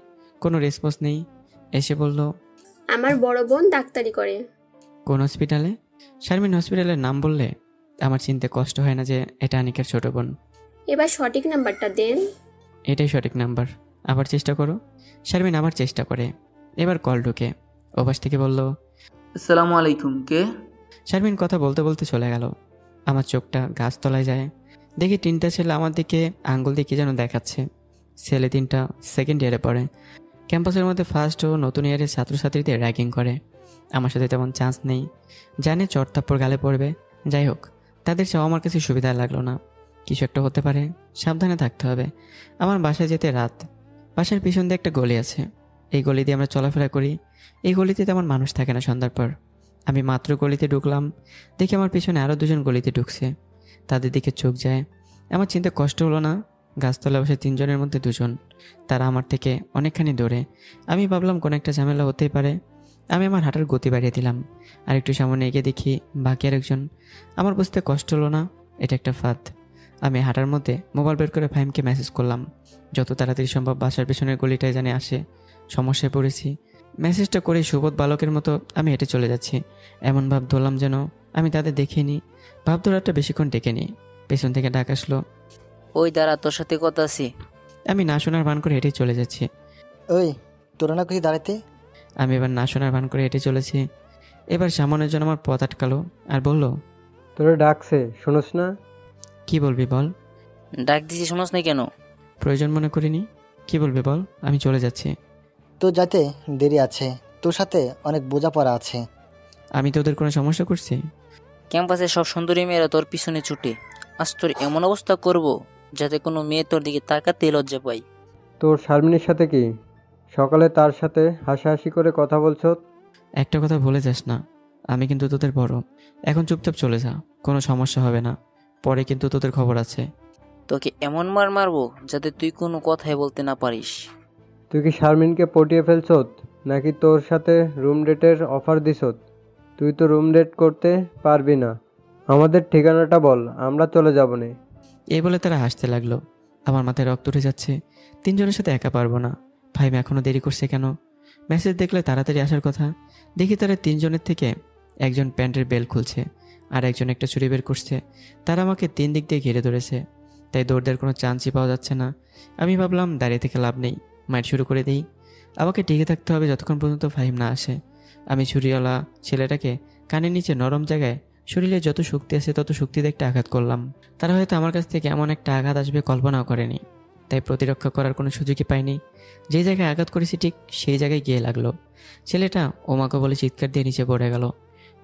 কোনো রেসপন্স নেই। এসে বলল, আমার বড় বোন ডাক্তারি করে। কোন হসপিটালে? শারমিন হসপিটালের নাম বললে আমার চিনতে কষ্ট হয় না যে এটা আনিকার ছোট বোন। এবার সঠিক নাম্বারটা দেন। এটাই সঠিক নাম্বার, আবার চেষ্টা করো। শারমিন আবার চেষ্টা করে, এবার কল ঢুকে। ওপাশ থেকে বলল, আসসালামু আলাইকুম, কে? শারমিন কথা বলতে বলতে চলে গেল। আমার চোখটা গাছতলায় যায়, দেখি 3টা ছেলে আমার দিকে আঙ্গুল দিয়ে কি যেন দেখাচ্ছে। ছেলে 3টা সেকেন্ড ইয়ারে পড়ে। ক্যাম্পাসের মধ্যে ফার্স্ট ও নতুন ইয়ারের ছাত্রছাত্রীদের র্যাগিং করে। আমার সাথে তেমন চান্স নেই, জানে চড়থাপ্পড় গালে পড়বে। যাই হোক, তাদের চাও আমার কাছে সুবিধা লাগলো না। কিছু একটা হতে পারে, সাবধানে থাকতে হবে। আমার বাসায় যেতে রাত। বাসার পিছন দিয়ে একটা গলি আছে, এই গলি দিয়ে আমরা চলাফেরা করি। এই গলিতে তেমন মানুষ থাকে না সন্ধ্যার পর। আমি মাত্র গলিতে ঢুকলাম, দেখি আমার পিছনে আরও 2জন গলিতে ঢুকছে। তাদের দিকে চোখ যায়। আমার চিন্তা কষ্ট হলো না, গাছতলা বসে 3জনের মধ্যে 2জন, তারা আমার থেকে অনেকখানি দূরে। আমি ভাবলাম কোনো একটা ঝামেলা হতেই পারে। আমি আমার হাঁটার গতি বাড়িয়ে দিলাম, আর একটু সামনে এগিয়ে দেখি বাকি আরেকজন। আমার বুঝতে কষ্ট হলো না, এটা একটা ফাঁদ। আমি হাঁটার মধ্যে মোবাইল বের করে ফাহিমকে মেসেজ করলাম, যত তাড়াতাড়ি সম্ভব বাসার পেছনের গলিটায় জানে আসে, সমস্যায় পড়েছি। মেসেজটা করে সুবোধ বালকের মতো আমি হেঁটে চলে যাচ্ছি। এমন ভাব ধরলাম যেন আমি তাদের দেখিনি। ভাব ধরাটা বেশিক্ষণ টেকেনি, পেছন থেকে ডাক আসলো, ওই দাঁড়া, তোর সাথে কথা আছে। আমি না শোনার ভান করে হেঁটে চলে যাচ্ছি। ওই তোরা না কিছু দাঁড়াতে। আমি এবার না শোনার ভান করে হেঁটে চলেছি। এবার সামনের জন্য আমার পথ আটকালো আর বলল, তোরা ডাকছে, শোনোস না? কি বলবি বল। ডাক দিছি, শোনস না কেন? প্রয়োজন মনে করিনি, কি বলবি বল, আমি চলে যাচ্ছি। তোর যাতে দেরি আছে, তোর সাথে অনেক বোঝাপড়া আছে। আমি তোদের কোনো সমস্যা করছি? ক্যাম্পাসে সব সুন্দরী মেয়েরা তোর পিছনে ছুটে, আজ তোর এমন অবস্থা করব যাতে কোনো মেয়ে তোর দিকে তাকাতে লজ্জা পাই। তোর শারমিনের সাথে কি সকালে তার সাথে হাসাহাসি করে কথা বলছো? একটা কথা ভুলে যাস না, আমি কিন্তু তোদের বড়। এখন চুপচাপ চলে যা, কোনো সমস্যা হবে না, পরে কিন্তু তোদের খবর আছে। তোকে এমন মার মারবো যাতে তুই কোনো কথাই বলতে না পারিস। তুই কি শারমিনকে পটিয়ে ফেলছত নাকি তোর সাথে রুম ডেটের অফার দিছত? তুই তো রুম ডেট করতে পারবি না। আমাদের ঠিকানাটা বল, আমরা চলে যাব না। এই বলে তারা হাসতে লাগলো। আমার মাথায় রক্ত উঠে যাচ্ছে। 3জনের সাথে একা পারবো না। ভাই এখনও দেরি করছে কেন? মেসেজ দেখলে তাড়াতাড়ি আসার কথা। দেখি তারা 3জনের থেকে একজন প্যান্টের বেল খুলছে, আর একজন একটা ছুরি বের করছে। তারা আমাকে 3 দিক দিয়ে ঘিরে ধরেছে, তাই দৌড় দেওয়ার কোনো চান্সই পাওয়া যাচ্ছে না। আমি ভাবলাম দাঁড়িয়ে থেকে লাভ নেই, মাইট শুরু করে দিই। আমাকে টিকে থাকতে হবে যতক্ষণ পর্যন্ত ফাহিম না আসে। আমি ছুরিওয়ালা ছেলেটাকে কানের নিচে নরম জায়গায় শরীরে যত শক্তি আছে তত শক্তিতে একটা আঘাত করলাম। তারা হয়তো আমার কাছ থেকে এমন একটা আঘাত আসবে কল্পনাও করেনি, তাই প্রতিরক্ষা করার কোনো সুযোগই পাইনি। যে জায়গায় আঘাত করেছি ঠিক সেই জায়গায় গিয়ে লাগলো। ছেলেটা ওমাকে বলে চিৎকার দিয়ে নিচে পড়ে গেল।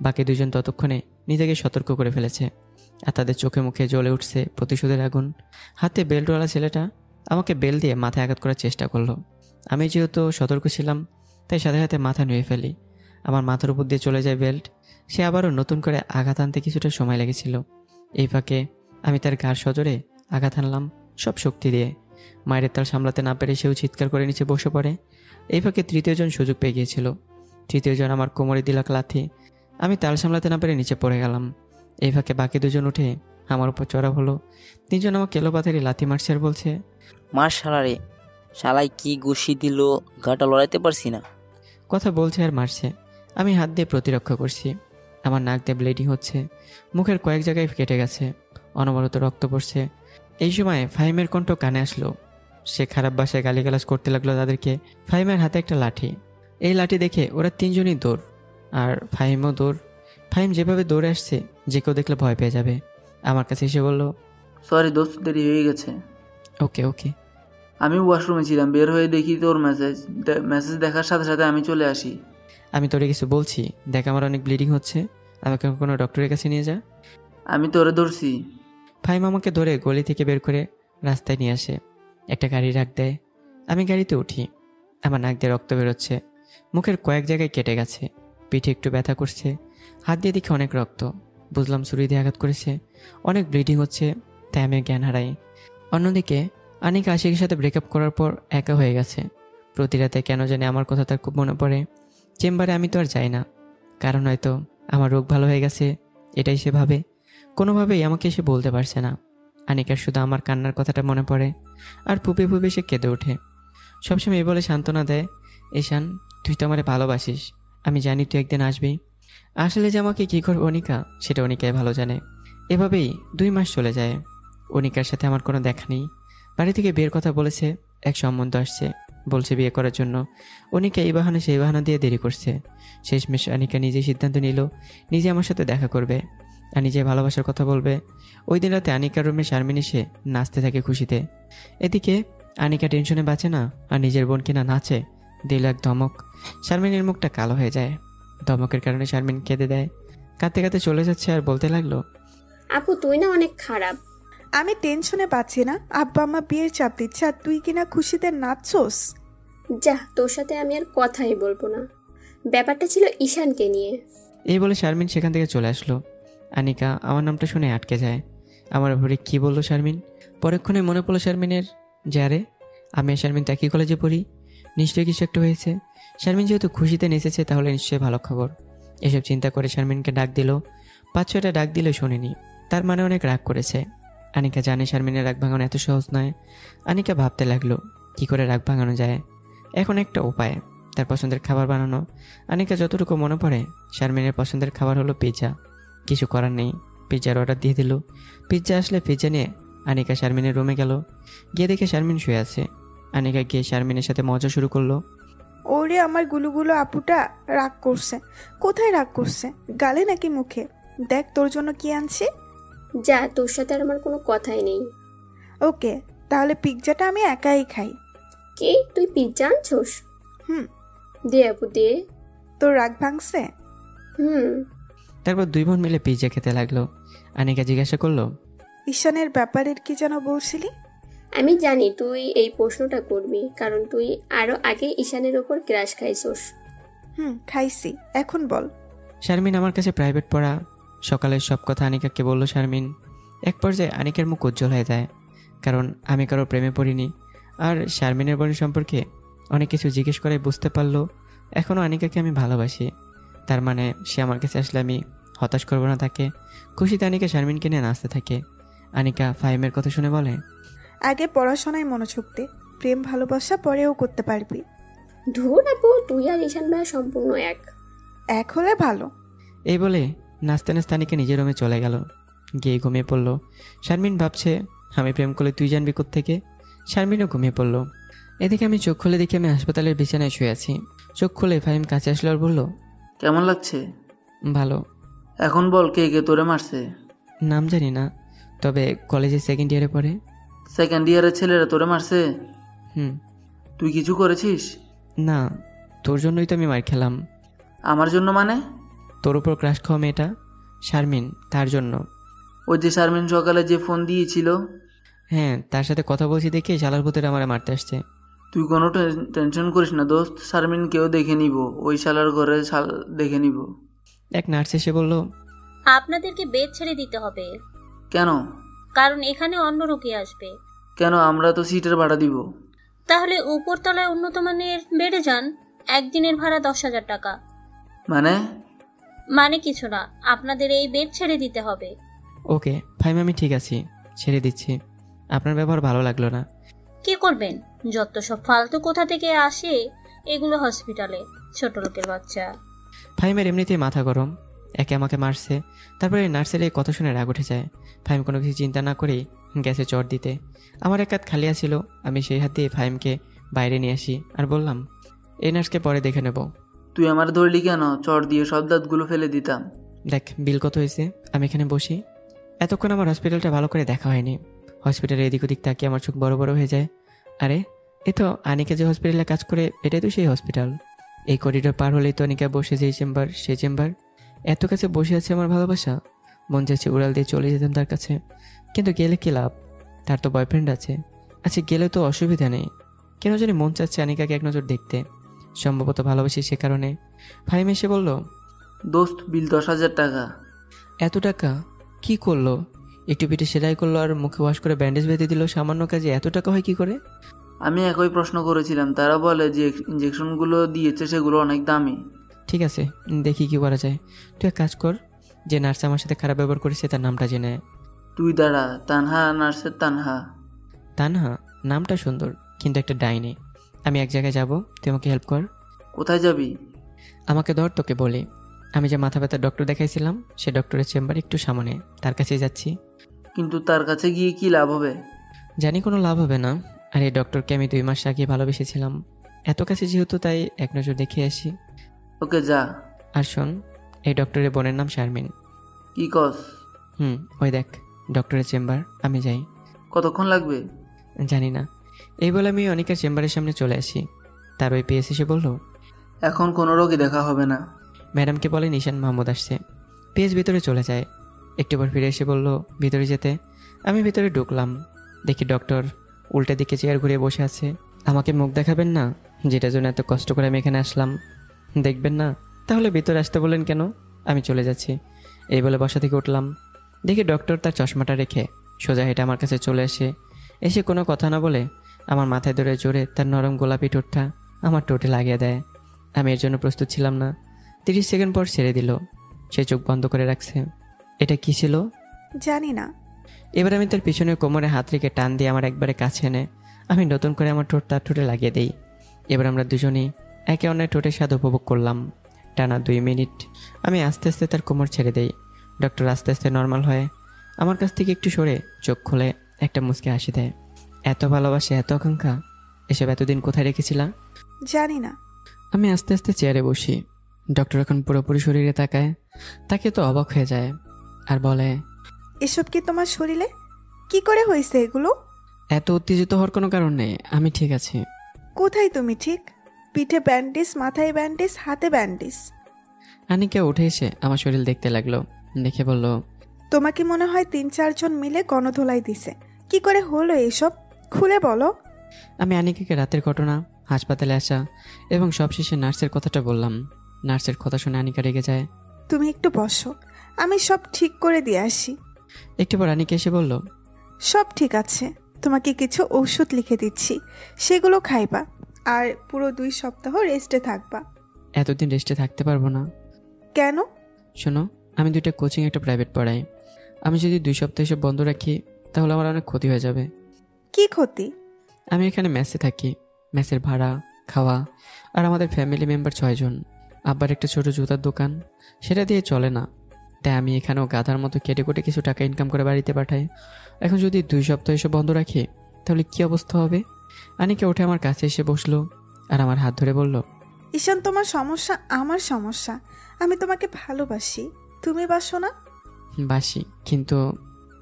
বাকি 2জন ততক্ষণে নিজেকে সতর্ক করে ফেলেছে, আর তাদের চোখে মুখে জ্বলে উঠছে প্রতিশোধের আগুন। হাতে বেল্টওয়ালা ছেলেটা আমাকে বেল দিয়ে মাথায় আঘাত করার চেষ্টা করলো। আমি যেহেতু সতর্ক ছিলাম, তাই সাথে সাথে মাথা নুয়ে ফেলি। আমার মাথার উপর দিয়ে চলে যায় বেল্ট। সে আবারও নতুন করে আঘাত আনতে কিছুটা সময় লেগেছিল। এই ফাঁকে আমি তার ঘাড় সজোরে আঘাত আনলাম সব শক্তি দিয়ে। মায়ের তাল সামলাতে না পেরে সেও চিৎকার করে নিচে বসে পড়ে। এই ফাঁকে 3য় জন সুযোগ পেয়ে গিয়েছিল। 3য় জন আমার কোমরে দিল লাথি। আমি তাল সামলাতে না পেরে নিচে পড়ে গেলাম। এই ফাঁকে বাকি 2জন উঠে আমার উপর চড়া হলো। 3জন আমাকে এলোপাথারি লাথি মারছে আর বলছে, মার শালারে, শালাই কি ঘুষি দিল, গাটা লড়াইতে পারছি না। কথা বলছে আর মারছে। আমি হাত দিয়ে প্রতিরক্ষা করছি। আমার নাক দিয়ে ব্লিডিং হচ্ছে, মুখের কয়েক জায়গায় কেটে গেছে, অনবরত রক্ত পড়ছে। এই সময় ফাহিমের কণ্ঠ কানে আসলো। সে খারাপ ভাষায় গালিগালাজ করতে লাগলো তাদেরকে। ফাহিমের হাতে একটা লাঠি। এই লাঠি দেখে ওরা 3জনই দৌড়, আর ফাহিমও দৌড়। ফাহিম যেভাবে দৌড়ে আসছে যে কেউ দেখলে ভয় পেয়ে যাবে। আমার কাছে এসে বলল, সরি দোস্ত, দেরি হয়ে গেছে। ওকে ওকে। আমি ওয়াশরুমে ছিলাম, বের হয়ে দেখি তোর মেসেজ দেখার সাথে সাথে আমি চলে আসি। আমি তোরে কিছু বলছি, দেখ আমার অনেক ব্লিডিং হচ্ছে, আমাকে কোনো ডক্টরের কাছে নিয়ে যা। আমি তোরে ধরছি। ফাহিম আমাকে ধরে গলি থেকে বের করে রাস্তায় নিয়ে আসে, একটা গাড়ি রাখ দেয়। আমি গাড়িতে উঠি। আমার নাক দিয়ে রক্ত বেরোচ্ছে, মুখের কয়েক জায়গায় কেটে গেছে, পিঠে একটু ব্যথা করছে, হাত দিয়ে দেখি অনেক রক্ত। বুঝলাম ছুরি দিয়ে আঘাত করেছে, অনেক ব্লিডিং হচ্ছে, তাই আমি জ্ঞান হারাই। অন্যদিকে আনিকা আশিকের সাথে ব্রেকআপ করার পর একা হয়ে গেছে। প্রতি রাতে কেন জানি আমার কথা তার খুব মনে পড়ে। চেম্বারে আমি তো আর যাই না, কারণ হয়তো আমার রোগ ভালো হয়ে গেছে এটাই সে ভাবে। কোনোভাবেই আমাকে সে বলতে পারছে না। আনিকার শুধু আমার কান্নার কথাটা মনে পড়ে, আর ফুপে ফুপে সে কেঁদে ওঠে। সবসময় এই বলে সান্ত্বনা দেয়, ঈশান, তুই তো আমারে ভালোবাসিস, আমি জানি তুই একদিন আসবি। আসলে যে আমাকে কী করবে অনিকা, সেটা অনিকাই ভালো জানে। এভাবেই 2 মাস চলে যায়। অনিকার সাথে আমার কোনো দেখা নেই। বাড়ি থেকে বিয়ের কথা বলেছে, এক সম্বন্ধ আসছে, বলছে বিয়ে করার জন্য। অনিকা এই বাহানা সেই বাহানা দিয়ে দেরি করছে। শেষমেশ অনিকা নিজেই সিদ্ধান্ত নিল নিজে আমার সাথে দেখা করবে আর নিজে ভালোবাসার কথা বলবে। ওই দিন রাতে আনিকার রুমে শারমিন এসে নাচতে থাকে খুশিতে। এদিকে আনিকা টেনশনে বাঁচে না, আর নিজের বোন কিনা নাচে, দিল এক ধমক। শারমিনের মুখটা কালো হয়ে যায়। ধমকের কারণে শারমিন কেঁদে দেয়। কাঁদতে কাঁদতে চলে যাচ্ছে আর বলতে লাগলো, আপু তুই না অনেক খারাপ। আমি টেনশনে পাচ্ছি না, আব্বা আম্মা বিয়ের চাপ দিচ্ছে আর তুই কিনা খুশিতে নাচছোস। যা, তোর সাথে আমি আর কথাই বলবো না। ব্যাপারটা ছিল ঈশানকে নিয়ে। এই বলে শারমিন সেখান থেকে চলে আসলো। আনিকা আমার নামটা শুনে আটকে যায়। আমার ভরে কি বললো শারমিন? পরক্ষণে মনে পড়লো শারমিনের, যে আরে আমি আর শারমিন একই কলেজে পড়ি, নিশ্চয়ই কিছু একটা হয়েছে। শারমিন যেহেতু খুশিতে নেচেছে, তাহলে নিশ্চয়ই ভালো খবর। এসব চিন্তা করে শারমিনকে ডাক দিল। 5-6টা ডাক দিলে শোনেনি, তার মানে অনেক রাগ করেছে। আনিকা জানে শারমিনের রাগ ভাঙানো এত সহজ নয়। আনিকা ভাবতে লাগলো কি করে রাগ ভাঙানো যায়। এখন একটা উপায়, তার পছন্দের খাবার বানানো। আনিকা যতটুকু মনে পড়ে, শারমিনের পছন্দের খাবার হলো পিৎজা। কিছু করার নেই, পিৎজার অর্ডার দিয়ে দিল। পিৎজা আসলে পিৎজা নিয়ে আনিকা শারমিনের রুমে গেল। গিয়ে দেখে শারমিন শুয়ে আছে। আনিকা গিয়ে শারমিনের সাথে মজা শুরু করলো। ওরে আমার গুলুগুলো আপুটা রাগ করছে। কোথায় রাগ করছে, গালে নাকি মুখে? দেখ তোর জন্য কি আনছি। যা, তোর সাথে আর আমার কোনো কথাই নেই। ওকে, তাহলে পিৎজাটা আমি একাই খাই। কি, তুই পিৎজা আনছোস? হুম। দে আপু দে। তোর রাগ ভাঙছে? হুম। তারপর 2 বোন মিলে পিৎজা খেতে লাগলো। আনিকা জিজ্ঞাসা করলো, ঈশানের ব্যাপারের কি যেন বলছিলি? আমি জানি তুই এই প্রশ্নটা করবি, কারণ তুই আরো আগে ঈশানের ওপর ক্রাশ খাইছোস। খাইছি, এখন বল। শারমিন আমার কাছে প্রাইভেট পড়া। সকালের সব কথা আনিকাকে বলল শারমিন। এক পর্যায়ে আনিকার মুখ উজ্জ্বল হয়ে যায়, কারণ আমি কারো প্রেমে পড়িনি। আর শারমিনের বোনের সম্পর্কে অনেক কিছু জিজ্ঞেস করে বুঝতে পারলো এখনও আনিকাকে আমি ভালোবাসি। তার মানে সে আমার কাছে আসলে আমি হতাশ করবো না তাকে। খুশিতে আনিকা শারমিনকে নিয়ে নাচতে থাকে। আনিকা ফাহিমের কথা শুনে বলে, আগে পড়াশোনায় মনোযোগ দে, প্রেম ভালোবাসা পরেও করতে পারবি। ধুর আপু, তুই আর ঈশান ভাই সম্পূর্ণ এক হলে ভালো। এই বলে নাচতে নাচতে আনিকা নিজের রুমে চলে গেল। গিয়ে ঘুমিয়ে পড়লো। শারমিন ভাবছে আমি প্রেম করলে তুই জানবি কোত্থেকে। শারমিনও ঘুমিয়ে পড়লো। এদিকে আমি চোখ খুলে দেখি আমি হাসপাতালের বিছানায় শুয়ে আছি। চোখ খুলে ফাহিম কাছে আসলো আর বলল, কেমন লাগছে? ভালো। এখন বল, কে কে তোরে মারছে? নাম জানি না, তবে কলেজে 2nd ইয়ারে পড়ে। 2nd ইয়ারের ছেলেরা তোরে মারছে? হুম। তুই কিছু করেছিস? না, তোর জন্যই তো আমি মার খেলাম। আমার জন্য মানে? তোর উপর ক্রাশ খাওয়া মেয়েটা শারমিন, তার জন্য। ওই যে শারমিন সকালে যে ফোন দিয়েছিল? হ্যাঁ, তার সাথে কথা বলছি দেখে শালার ভূতের আমার মারতে আসছে। তুই কোনো টেনশন করিস না দোস্ত, শারমিন কেউ দেখে নিব, ওই শালার ঘরে দেখে নিব। এক নার্স এসে বলল, আপনাদেরকে বেড ছেড়ে দিতে হবে। কেন? কারণ এখানে অন্য রোগী আসবে। কেন? আমরা তো সিটের ভাড়া দিব। তাহলে উপরতলায় উন্নত মানের বেডে যান। একদিনের ভাড়া 10,000 টাকা। মানে কিছু না, আপনাদের এই বেড ছেড়ে দিতে হবে। ওকে ফাইম, আমি ঠিক আছি, ছেড়ে দিচ্ছি। আপনার ব্যবহার ভালো লাগলো না। কি করবেন, যত সব ফালতু কোথা থেকে আসে এগুলো হসপিটালে, ছোট লোকের বাচ্চা। ফাইমের এমনিতেই মাথা গরম, একে আমাকে মারছে, তারপরে নার্সের এই কথা শুনে রাগ উঠে যায়। ফাইম কোনো কিছু চিন্তা না করেই গ্যাসে চট দিতে। আমার এক হাত খালি আছিল, আমি সেই হাত দিয়ে ফাইমকে বাইরে নিয়ে আসি আর বললাম, এই নার্সকে পরে দেখে নেব। তুই আমার ধরলি কেন? চট দিয়ে সব দাঁতগুলো ফেলে দিতাম। দেখ বিল কত হয়েছে, আমি এখানে বসি। এতক্ষণ আমার হসপিটালটা ভালো করে দেখা হয়নি। হসপিটালের এদিক ওদিক তাকিয়ে আমার চোখ বড় বড় হয়ে যায়। আরে এ তো আনিকা যে হসপিটালে কাজ করে, এটাই তো সেই হসপিটাল। এই করিডোর পার হলেই তো আনিকা বসে যেই চেম্বার, সেই চেম্বার। এত কাছে বসে আছে আমার ভালোবাসা, মন যাচ্ছে উড়াল দিয়ে চলে যেতাম তার কাছে। কিন্তু গেলে কি লাভ, তার তো বয়ফ্রেন্ড আছে। আচ্ছা গেলে তো অসুবিধা নেই, কেন জানি মন চাচ্ছে আনিকাকে এক নজর দেখতে। সম্ভবত ভালোবাসি সে কারণে। ফাহিম এসে বলল, দোস্ত বিল 10,000 টাকা। এত টাকা? কি করলো? একটু পিঠে সেলাই করলো আর মুখে ওয়াশ করে ব্যান্ডেজ বেঁধে দিল, সামান্য কাজে এত টাকা হয় কি করে? আমি একই প্রশ্ন করেছিলাম, তারা বলে যে ইঞ্জেকশনগুলো দিয়েছে সেগুলো অনেক দামি। ঠিক আছে, দেখি কি করা যায়। তুই এক কাজ কর, যে নার্স আমার সাথে খারাপ ব্যবহার করেছে তার নামটা জেনে। তুই দাঁড়া, তানহা, নার্সের তানহা। তানহা নামটা সুন্দর, কিন্তু একটা ডাইনি। আমি এক জায়গায় যাব, তুই আমাকে হেল্প কর। কোথায় যাবি? আমাকে ধর, তোকে বলি। আমি যে মাথা ব্যথার ডক্টর দেখাইছিলাম সে ডক্টরের চেম্বার একটু সামনে, তার কাছেই যাচ্ছি। কিন্তু তার কাছে গিয়ে কি লাভ হবে? জানি কোনো লাভ হবে না, আর এই ডক্টরকে আমি 2 মাস আগে ভালোবেসেছিলাম। এত কাছে যেহেতু, তাই এক নজর দেখে আসি। ওকে, যা। আর শোন, এই ডক্টরের বোনের নাম শারমিন। কি কস? ওই দেখ ডক্টরের চেম্বার, আমি যাই। কতক্ষণ লাগবে? জানি না। এই বলে আমি অনিকার চেম্বারের সামনে চলে আসি। তার ওই পিএস এসে বলল, এখন কোনো রোগী দেখা হবে না। ম্যাডামকে বলে নিশান মাহমুদ আসছে। পিএস ভিতরে চলে যায়। একটু পর ফিরে এসে বলল ভিতরে যেতে। আমি ভিতরে ঢুকলাম, দেখি ডক্টর উল্টা দিকে চেয়ার ঘুরিয়ে বসে আছে। আমাকে মুখ দেখাবেন না, যেটার জন্য এত কষ্ট করে আমি এখানে আসলাম? দেখবেন না? তাহলে ভিতরে আসতে বললেন কেন? আমি চলে যাচ্ছি। এই বলে বসা থেকে উঠলাম। দেখি ডক্টর তার চশমাটা রেখে সোজা হেঁটে আমার কাছে চলে এসে কোনো কথা না বলে আমার মাথায় ধরে জোরে তার নরম গোলাপি ঠোঁটটা আমার ঠোঁটে লাগিয়ে দেয়। আমি এর জন্য প্রস্তুত ছিলাম না। 30 সেকেন্ড পর ছেড়ে দিল। সে চোখ বন্ধ করে রাখছে। এটা কি ছিল জানি না। এবার আমি তার পিছনের কোমরে হাত রেখে টান দিয়ে আমার একবারে কাছে এনে আমি নতুন করে আমার ঠোঁটটা ঠোঁটে লাগিয়ে দিই। এবার আমরা দুজনেই একে অন্যের ঠোঁটের স্বাদ উপভোগ করলাম টানা 2 মিনিট। আমি আস্তে আস্তে তার কোমর ছেড়ে দেই। ডক্টর আস্তে আস্তে নর্মাল হয়ে আমার কাছ থেকে একটু সরে চোখ খুলে একটা মুচকে হাসি দেয়। এত ভালোবাসে, এত আকাঙ্ক্ষা, এসব এতদিন কোথায় রেখেছিলাম জানি না। আমি আস্তে আস্তে চেয়ারে বসি। ডক্টর এখন পুরোপুরি শরীরে তাকায়। তাকে তো অবাক হয়ে যায় আর বলে, এসব কি তোমার শরীরে? কি করে হয়েছে এগুলো? এত উত্তেজিত হওয়ার কোনো কারণ নেই, আমি ঠিক আছি। কোথায় তুমি ঠিক? পিঠে ব্যান্ডেজ, মাথায় ব্যান্ডেজ, হাতে ব্যান্ডেজ। আনিকা উঠে এসে আমার শরীর দেখতে লাগলো। দেখে বলল, তোমাকে মনে হয় 3-4 জন মিলে গণধোলাই দিছে। কি করে হলো এসব? খুলে বলো। আমি আনিকাকে রাতের ঘটনা, হাসপাতালে আসা এবং সবশেষে নার্সের কথাটা বললাম। নার্সের কথা শুনে আনিকা রেগে যায়। তুমি একটু বসো, আমি সব ঠিক করে দিয়ে আসি। একটু পর আনিকা এসে বলল, সব ঠিক আছে, তোমাকে কিছু ঔষধ লিখে দিচ্ছি, সেগুলো খাইবা আর পুরো 2 সপ্তাহ রেস্টে থাকবা। এতদিন রেস্টে থাকতে পারবো না। কেন? শোনো, আমি 2টা কোচিং, একটা প্রাইভেট পড়াই। আমি যদি 2 সপ্তাহ এসব বন্ধ রাখি তাহলে আমার অনেক ক্ষতি হয়ে যাবে। কি ক্ষতি? আমি এখানে মেসে থাকি। মেসের ভাড়া, খাওয়া, আর আমাদের ফ্যামিলি মেম্বার 6 জন। আব্বার একটা ছোট জুতার দোকান, সেটা দিয়ে চলে না। তাই আমি এখানেও গাধার মতো কেটে কুটে কিছু টাকা ইনকাম করে বাড়িতে পাঠাই। এখন যদি 2 সপ্তাহ এসব বন্ধ রাখি তাহলে কি অবস্থা হবে? আনিকা উঠে আমার কাছে এসে বসলো আর আমার হাত ধরে বলল, ঈশান, তোমার সমস্যা আমার সমস্যা। আমি তোমাকে ভালোবাসি, তুমি বাসো না? বাসি, কিন্তু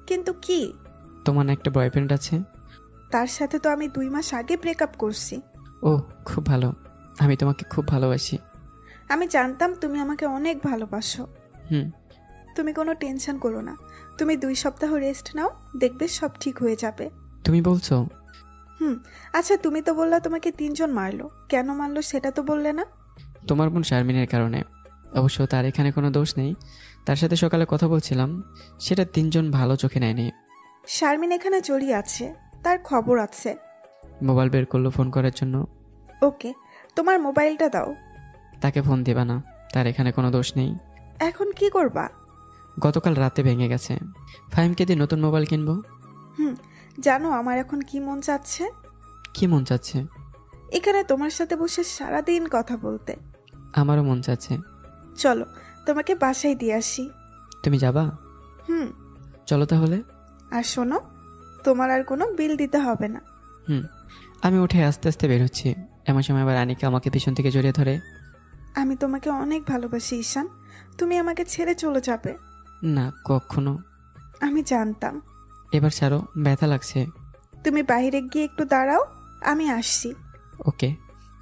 কিন্তু কি? তোমার একটা বয়ফ্রেন্ড আছে। তার সাথে তো আমি 2 মাস আগে ব্রেকআপ করছি। ও, খুব ভালো। আমি তোমাকে খুব ভালোবাসি। আমি জানতাম তুমি আমাকে অনেক ভালোবাসো। হুম। তুমি কোনো টেনশন করো না, তুমি 2 সপ্তাহ রেস্ট নাও, দেখবে সব ঠিক হয়ে যাবে। তুমি বলছো? আচ্ছা, তুমি তো বললা তোমাকে 3 জন মারলো, কেন মারলো সেটা তো বললে না? তোমার বোন শারমিনের কারণে। অবশ্য তার এখানে কোনো দোষ নেই। তার সাথে সকালে কথা বলছিলাম, সেটা 3 জন ভালো চোখে নেয়নি। শারমিন এখানে জড়িয়ে আছে, তার খবর আছে। মোবাইল বের করলো ফোন করার জন্য। ওকে, তোমার মোবাইলটা দাও। তাকে ফোন দিবা না, তার এখানে কোনো দোষ নেই। এখন কি করবা? গতকাল রাতে ভেঙে গেছে। ফাহিমকে দিয়ে নতুন মোবাইল কিনবো। জানো আমার এখন কি মন চাচ্ছে? কি মন চাচ্ছে? এখানে তোমার সাথে বসে সারাদিন কথা বলতে। আমারও মন চাচ্ছে। চলো, তোমাকে বাসায় দিয়ে আসি। তুমি যাবা? চলো তাহলে। আর শোনো, তোমার আর কোনো বিল দিতে হবে না। আমি উঠে আস্তে আস্তে বের হচ্ছি। এমন সময় আবার আনিকা আমাকে পিছন থেকে জড়িয়ে ধরে। আমি তোমাকে অনেক ভালোবাসি ঈশান, তুমি আমাকে ছেড়ে চলে যাবে না, কখনো। আমি জানতাম। এবার ছাড়ো, ব্যথা লাগছে। তুমি বাইরে গিয়ে একটু দাঁড়াও, আমি আসছি। ওকে।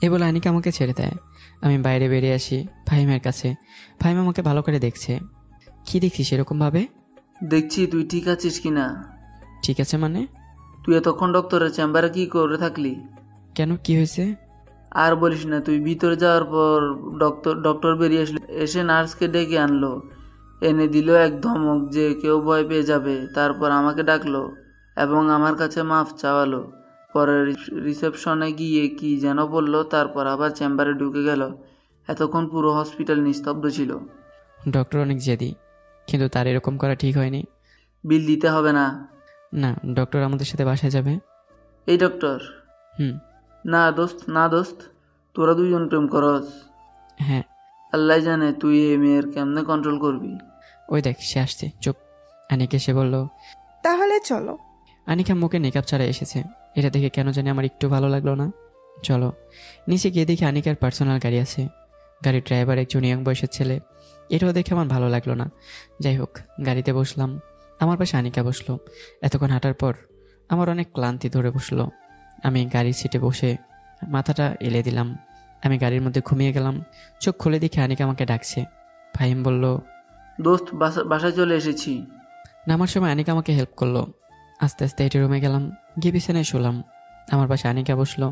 এ বলে আনিকা আমাকে ছেড়ে দেয়। আমি বাইরে বেরিয়ে আসি ফাহিমের কাছে। ফাহিম আমাকে ভালো করে দেখছে। কি দেখছিস এরকম ভাবে? দেখছি তুই ঠিক আছিস কিনা। ঠিক আছে মানে? তুই এতক্ষণ ডক্টরের চেম্বারে কি করে থাকলি? কেন, কি হয়েছে? আর বলিস না, তুই ভিতরে যাওয়ার পর ডক্টর বেরিয়ে এসে নার্সকে ডেকে আনলো, এনে দিল এক ধমক যে কেউ ভয় পেয়ে যাবে। তারপর আমাকে ডাকলো এবং আমার কাছে মাফ চাওয়ালো। পরে রিসেপশনে গিয়ে কি যেন বললো, তারপর আবার চেম্বারে ঢুকে গেল। এতক্ষণ পুরো হসপিটাল নিস্তব্ধ ছিল। ডক্টর অনেক জেদি, কিন্তু তার এরকম করা ঠিক হয়নি। বিল দিতে হবে না। না, ডক্টর আমাদের সাথে বাসায় যাবে। এই ডক্টর? না দোস্ত, তোরা দুজন প্রেম করস? হ্যাঁ। আল্লাহ জানে তুই এই মেয়ের কেমনে কন্ট্রোল করবি। ওই দেখ সে আসছে, চুপ। আনিকা এসে বলল, তাহলে চলো। আনিকা মুখে মেকআপ ছাড়া এসেছে। এটা দেখে কেন জানি আমার একটু ভালো লাগলো না। চলো। নিচে গিয়ে দেখি আনিকার পার্সোনাল গাড়ি আছে, গাড়ির ড্রাইভার একজন ইয়ং বয়সের ছেলে। এটাও দেখে আমার ভালো লাগলো না। যাই হোক, গাড়িতে বসলাম। আমার পাশে আনিকা বসলো। এতক্ষণ হাঁটার পর আমার অনেক ক্লান্তি ধরে বসলো। আমি গাড়ির সিটে বসে মাথাটা এলে দিলাম। আমি গাড়ির মধ্যে ঘুমিয়ে গেলাম। চোখ খুলে দেখে আনিকা আমাকে ডাকছে। ফাহিম বলল, দোস্ত বাসায় চলে এসেছি। নামার সময় আনিকা আমাকে হেল্প করলো। আস্তে আস্তে হেঁটে রুমে গেলাম, গিয়ে বিছানায় শুলাম। আমার পাশে আনিকা বসলো।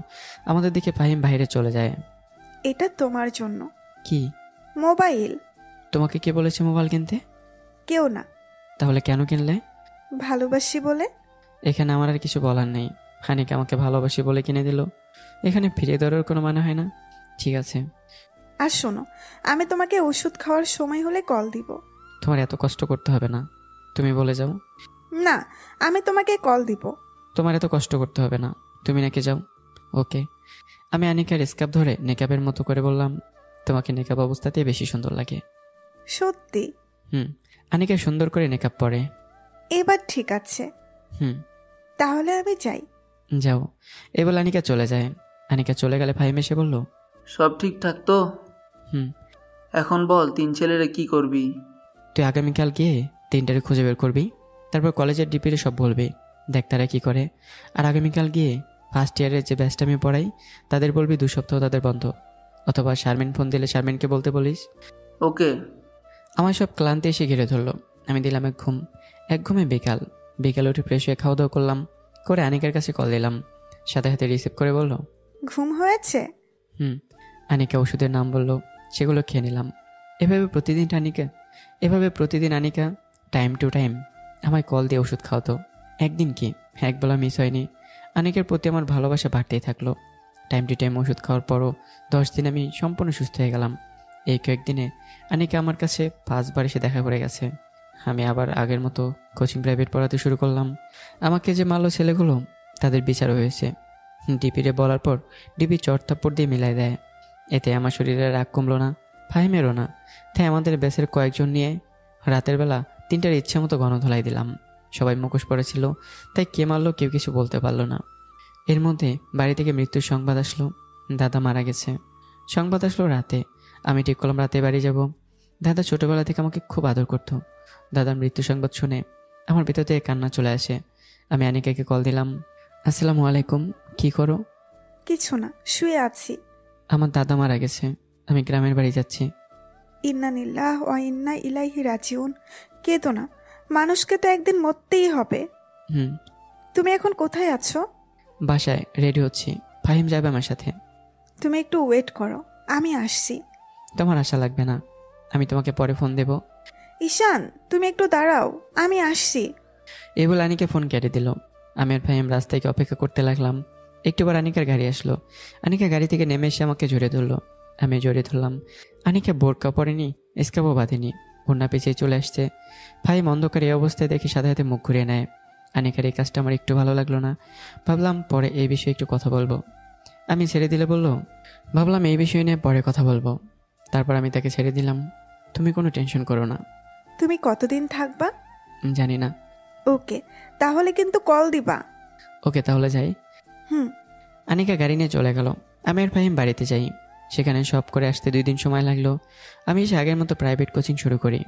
আমাদের দিকে ফাহিম বাইরে চলে যায়। এটা তোমার জন্য। কি? মোবাইল। তোমাকে কে বলেছে মোবাইল কিনতে? কেউ না। তাহলে কেন কিনলে? ভালোবাসি বলে। এখানে আমার আর কিছু বলার নেই। আনিকা আমাকে ভালোবাসি বলে কিনে দিল, এখানে ফিরে দেওয়ার কোনো মানে হয় না। ঠিক আছে। আর শোনো, আমি তোমাকে ওষুধ খাওয়ার সময় হলে কল দিব। তোমার এত কষ্ট করতে হবে না, তুমি বলে যাও। না, আমি তোমাকে কল দিব। তোমার এত কষ্ট করতে হবে না, তুমি নাকি যাও। ওকে। আমি আনিকার স্কার্ফ ধরে নেকাবের মতো করে বললাম, তোমাকে নেকাব অবস্থাতেই বেশি সুন্দর লাগে। সত্যি? আনিকা সুন্দর করে নেকাব পরে। এবার ঠিক আছে। তাহলে আমি যাই। যাও। এবার আনিকা চলে যায়। আনিকা চলে গেলে ফাহিম এসে বলল, সব ঠিকঠাক তো? এখন বল, 3 ছেলেরে কি করবি? তুই আগামীকাল গিয়ে 3টারে খুঁজে বের করবি, তারপর কলেজের ডিপিরে সব বলবি, দেখ তারা কি করে। আর আগামীকাল গিয়ে ফার্স্ট ইয়ারের যে ব্যাচটা আমি পড়াই তাদের বলবি 2 সপ্তাহ তাদের বন্ধ। অথবা শারমিন ফোন দিলে শারমিনকে বলতে বলিস। ওকে। আমার সব ক্লান্তি এসে ঘিরে ধরলো। আমি দিলাম এক ঘুমে বিকাল উঠে ফ্রেশ হয়ে খাওয়া দাওয়া করলাম, করে আনিকার কাছে কল দিলাম। সাথে সাথে রিসিভ করে বলল, ঘুম হয়েছে? আনিকা ওষুধের নাম বলল, সেগুলো খেয়ে নিলাম। এভাবে প্রতিদিন আনিকা টাইম টু টাইম আমায় কল দিয়ে ওষুধ খাওয়াতো। একদিন কি একবেলা মিস হয়নি। আনিকার প্রতি আমার ভালোবাসা বাড়তেই থাকলো। টাইম টু টাইম ওষুধ খাওয়ার পরও 10 দিন আমি সম্পূর্ণ সুস্থ হয়ে গেলাম। এই কয়েকদিনে আনিকা আমার কাছে 5 বার এসে দেখা করে গেছে। আমি আবার আগের মতো কোচিং প্রাইভেট পড়াতে শুরু করলাম। আমাকে যে মারলো ছেলেগুলো, তাদের বিচার হয়েছে। ডিপিরে বলার পর ডিপি চড়থাপ্পড় দিয়ে মিলাই দেয়। এতে আমার শরীরে রাগ কমলো না, ফাহিমেরও না। তাই আমাদের ব্যাচের কয়েকজন নিয়ে রাতের বেলা 3টার ইচ্ছে মতো গণধোলাই দিলাম। সবাই মুখোশ পড়েছিল, তাই কে মারলো কেউ কিছু বলতে পারলো না। এর মধ্যে বাড়ি থেকে মৃত্যুর সংবাদ আসলো, দাদা মারা গেছে। সংবাদ আসলো রাতে। আমি ঠিক করলাম রাতে বাড়ি যাব। দাদা ছোটবেলা থেকে আমাকে খুব আদর করতো। দাদার মৃত্যু সংবাদ শুনে আমার ভিতর থেকে কান্না চলে আসে। আমি আনিকাকে কল দিলাম, আসসালামু আলাইকুম, কি করো? কিছু না, শুয়ে আছি। আমার দাদা মারা গেছে, আমি গ্রামের বাড়ি যাচ্ছি। ইন্না লিল্লাহ ওয়া ইন্না ইলাইহি রাজিউন। কেঁদো না, মানুষকে তো একদিন মরতেই হবে। তুমি এখন কোথায় আছো? বাসায় রেডি হচ্ছি, ফাহিম যাবে আমার সাথে। তুমি একটু ওয়েট করো, আমি আসছি। তোমার আশা লাগবে না, আমি তোমাকে পরে ফোন দেব। ঈশান, তুমি একটু দাঁড়াও, আমি আসছি। এই বলে আনিকা ফোন কেটে দিল। আমি আর ফাহিম রাস্তায় অপেক্ষা করতে লাগলাম। একটু পর আনিকার গাড়ি আসলো। আনিকা গাড়ি থেকে নেমে এসে আমাকে জড়িয়ে ধরলো। আমি জড়িয়ে ধরলাম। আনিকা বোরকা পরেনি, স্কার্ফও বাঁধেনি, ওড়না পেঁচিয়ে চলে আসছে। ফাহিম অন্ধকার এই অবস্থায় দেখে সাথে সাথে মুখ ঘুরিয়ে নেয়। আনিকার এই কাজটা আমার একটু ভালো লাগলো না। ভাবলাম পরে এই বিষয়ে একটু কথা বলবো। আমি ছেড়ে দিলে বললো, ভাবলাম এই বিষয় নিয়ে পরে কথা বলবো। তারপর আমি তাকে ছেড়ে দিলাম, তুমি কোনো টেনশন করো না। তুমি কতদিন থাকবা? জানি না। ওকে, তাহলে কিন্তু কল দিবা। ওকে, তাহলে যাই। আনিকা গাড়ি নিয়ে চলে গেল। আমি আর ফাহিম বাড়িতে যাই। সেখানে সব করে আসতে 2 দিন সময় লাগলো। আমি এসে আগের মতো প্রাইভেট কোচিং শুরু করি।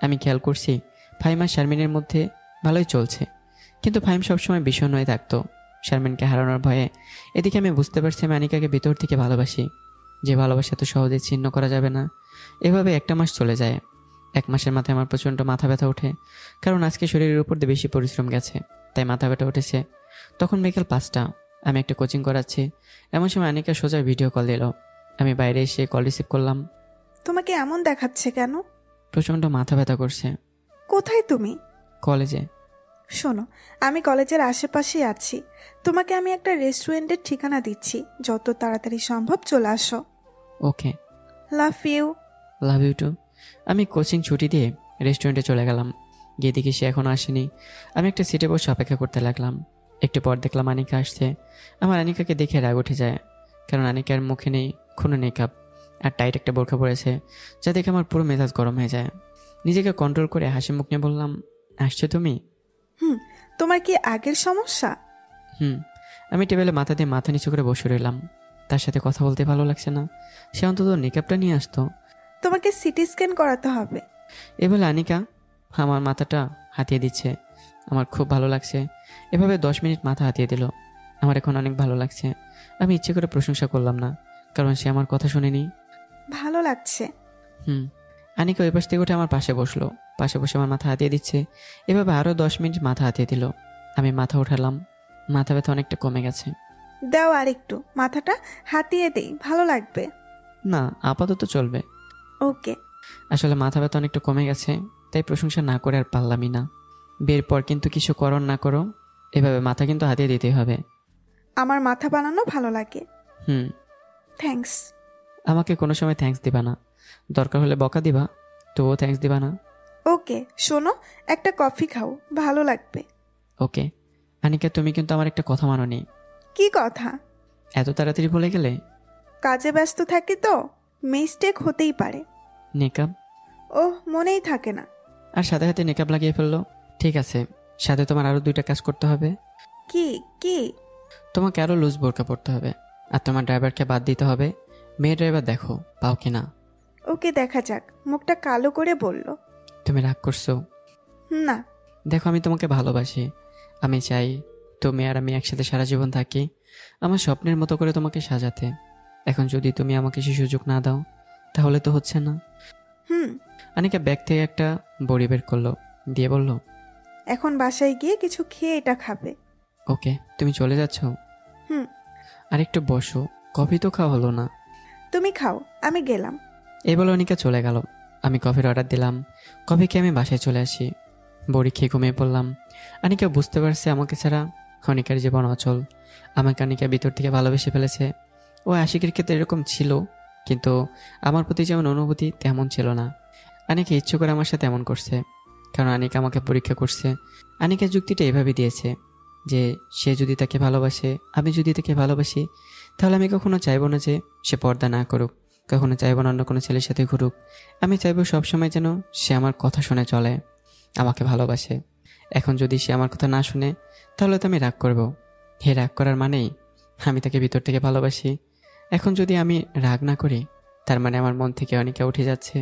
আমি খেয়াল করছি ফাহিম আর শারমিনের মধ্যে ভালোই চলছে, কিন্তু ফাহিম সবসময় বিষণ্ণ হয়ে থাকতো শারমিনকে হারানোর ভয়ে। এদিকে আমি বুঝতে পারছি আমি আনিকাকে ভিতর থেকে ভালোবাসি, যে ভালোবাসা তো সহজে ছিন্ন করা যাবে না। এভাবে 1টা মাস চলে যায়। 1 মাসের মাথায় আমার প্রচণ্ড মাথা ব্যথা ওঠে, কারণ আজকে শরীরের উপর দিয়ে বেশি পরিশ্রম গেছে, তাই মাথা ব্যথা উঠেছে। তখন বিকেল 5টা, আমি একটা কোচিং করাচ্ছি। এমন সময় আনিকা সোজা ভিডিও কল দিল। আমি বাইরে এসে কল রিসিভ করলাম। তোমাকে এমন দেখাচ্ছে কেন? প্রচণ্ড মাথা ব্যথা করছে। কোথায় তুমি? কলেজে। শোনো, আমি কলেজের আশেপাশেই আছি। তোমাকে আমি একটা রেস্টুরেন্টের ঠিকানা দিচ্ছি, যত তাড়াতাড়ি সম্ভব চলে আসো। Okay. Love you. Love you too. আমি কোচিং ছুটি দিয়ে রেস্টুরেন্টে চলে গেলাম। গিয়ে দেখি সে এখনও আসেনি। আমি একটা সিটে বসে অপেক্ষা করতে লাগলাম। একটু পর দেখলাম আনিকা আসছে। আমার আনিকাকে দেখে রাগ উঠে যায়, কারণ আনিকার মুখে নেই কোনো মেকআপ আর টাইট একটা বোরখা পরেছে, যা দেখে আমার পুরো মেজাজ গরম হয়ে যায়। নিজেকে কন্ট্রোল করে হাসি মুখ নিয়ে বললাম, আসছো তুমি? তোমার কি আগের সমস্যা? আমি টেবিলে মাথা দিয়ে মাথা নিচু করে বসে রইলাম। তার সাথে কথা বলতে ভালো লাগছে না। সে অন্তত মেকআপটা নিয়ে আসতো। তোমাকে সিটি স্ক্যান করাতে হবে। এ বলে আনিকা আমার মাথাটা হাতিয়ে দিচ্ছে। আমার খুব ভালো লাগছে। এভাবে 10 মিনিট মাথা হাতিয়ে দিল। আমার এখন অনেক ভালো লাগছে। আমি ইচ্ছে করে প্রশংসা করলাম না, কারণ সে আমার কথা শুনেনি। ভালো লাগছে। আনিকা ওই পাশ থেকে উঠে আমার পাশে বসলো। পাশে বসে আমার মাথা হাতিয়ে দিচ্ছে। এভাবে আরও 10 মিনিট মাথা হাতিয়ে দিল। আমি মাথা উঠালাম। মাথা ব্যথা অনেকটা কমে গেছে। দাও আর একটু, মাথাটা হাতিয়ে দেই, ভালো লাগবে। না, আপাতত চলবে। ওকে। আসলে মাথা ব্যথা অনেকটা কমে গেছে, তাই প্রশংসা না করে আর পারলামই না। বের পর কিন্তু কিছু করো না করো, এভাবে মাথা কিন্তু হাতিয়ে দিতেই হবে। আমার মাথা বানানো ভালো লাগে। থ্যাঙ্কস। আমাকে কোনো সময় থ্যাঙ্কস দিবা না। দরকার হলে বকা দিবা, তবুও থ্যাঙ্কস দিবা না। ওকে। শোনো, একটা কফি খাও, ভালো লাগবে। ওকে। আনিকা, তুমি কিন্তু আমার একটা কথা মানোনি। কি কথা? এত তাড়াতাড়ি ভুলে গেলে? কাজে ব্যস্ত থাকি তো, মিস্টেক হতেই পারে। নেকাব? ওহ, মনেই থাকে না। আর সাথে সাথে নেকাব লাগিয়ে ফেললো। ঠিক আছে, সাথে তোমার আরও 2টা কাজ করতে হবে। কি কি? তোমাকে আরও লুজ বোরকা পড়তে হবে, আর তোমার ড্রাইভারকে বাদ দিতে হবে। মেয়ে ড্রাইভার দেখো পাও কিনা। ওকে, দেখা যাক। মুখটা কালো করে বলল। তুমি রাগ করছো? না। দেখো, আমি তোমাকে ভালোবাসি। আমি চাই তুমি আর আমি একসাথে সারা জীবন থাকি, আমার স্বপ্নের মতো করে তোমাকে সাজাতে। এখন যদি তুমি আমাকে সে সুযোগ না দাও, তাহলে তো হচ্ছে না। আনিকা ব্যাগ থেকে একটা বড়ি বের করলো, দিয়ে বলল, এখন বাসায় গিয়ে কিছু খেয়ে এটা খাবে। ওকে। তুমি চলে যাচ্ছ? আর একটু বসো, কফি তো খাওয়া হলো না। তুমি খাও, আমি গেলাম। এই বলে অনিকা চলে গেল। আমি কফির অর্ডার দিলাম। কফি খেয়ে আমি বাসায় চলে আসি। বড়ি খেয়ে ঘুমিয়ে পড়লাম। আনিকা বুঝতে পারছে আমাকে ছাড়া অনিকার জীবন অচল। আমাকে আনিকা ভিতর থেকে ভালোবেসে ফেলেছে। ও আশিকের ক্ষেত্রে এরকম ছিল, কিন্তু আমার প্রতি যেমন অনুভূতি তেমন ছিল না। আনিকা ইচ্ছে করে আমার সাথে এমন করছে, কারণ আনিকা আমাকে পরীক্ষা করছে। আনিকা যুক্তিটা এভাবে দিয়েছে যে সে যদি তাকে ভালোবাসে, আমি যদি তাকে ভালোবাসি, তাহলে আমি কখনো চাইবো না যে সে পর্দা না করুক, কখনো চাইবো না অন্য কোনো ছেলের সাথে ঘুরুক। আমি চাইবো সবসময় যেন সে আমার কথা শুনে চলে, আমাকে ভালোবাসে। এখন যদি সে আমার কথা না শুনে, তাহলে তো আমি রাগ করব। হে রাগ করার মানেই আমি তাকে ভিতর থেকে ভালোবাসি। এখন যদি আমি রাগ না করি, তার মানে আমার মন থেকে অনিকা উঠে যাচ্ছে।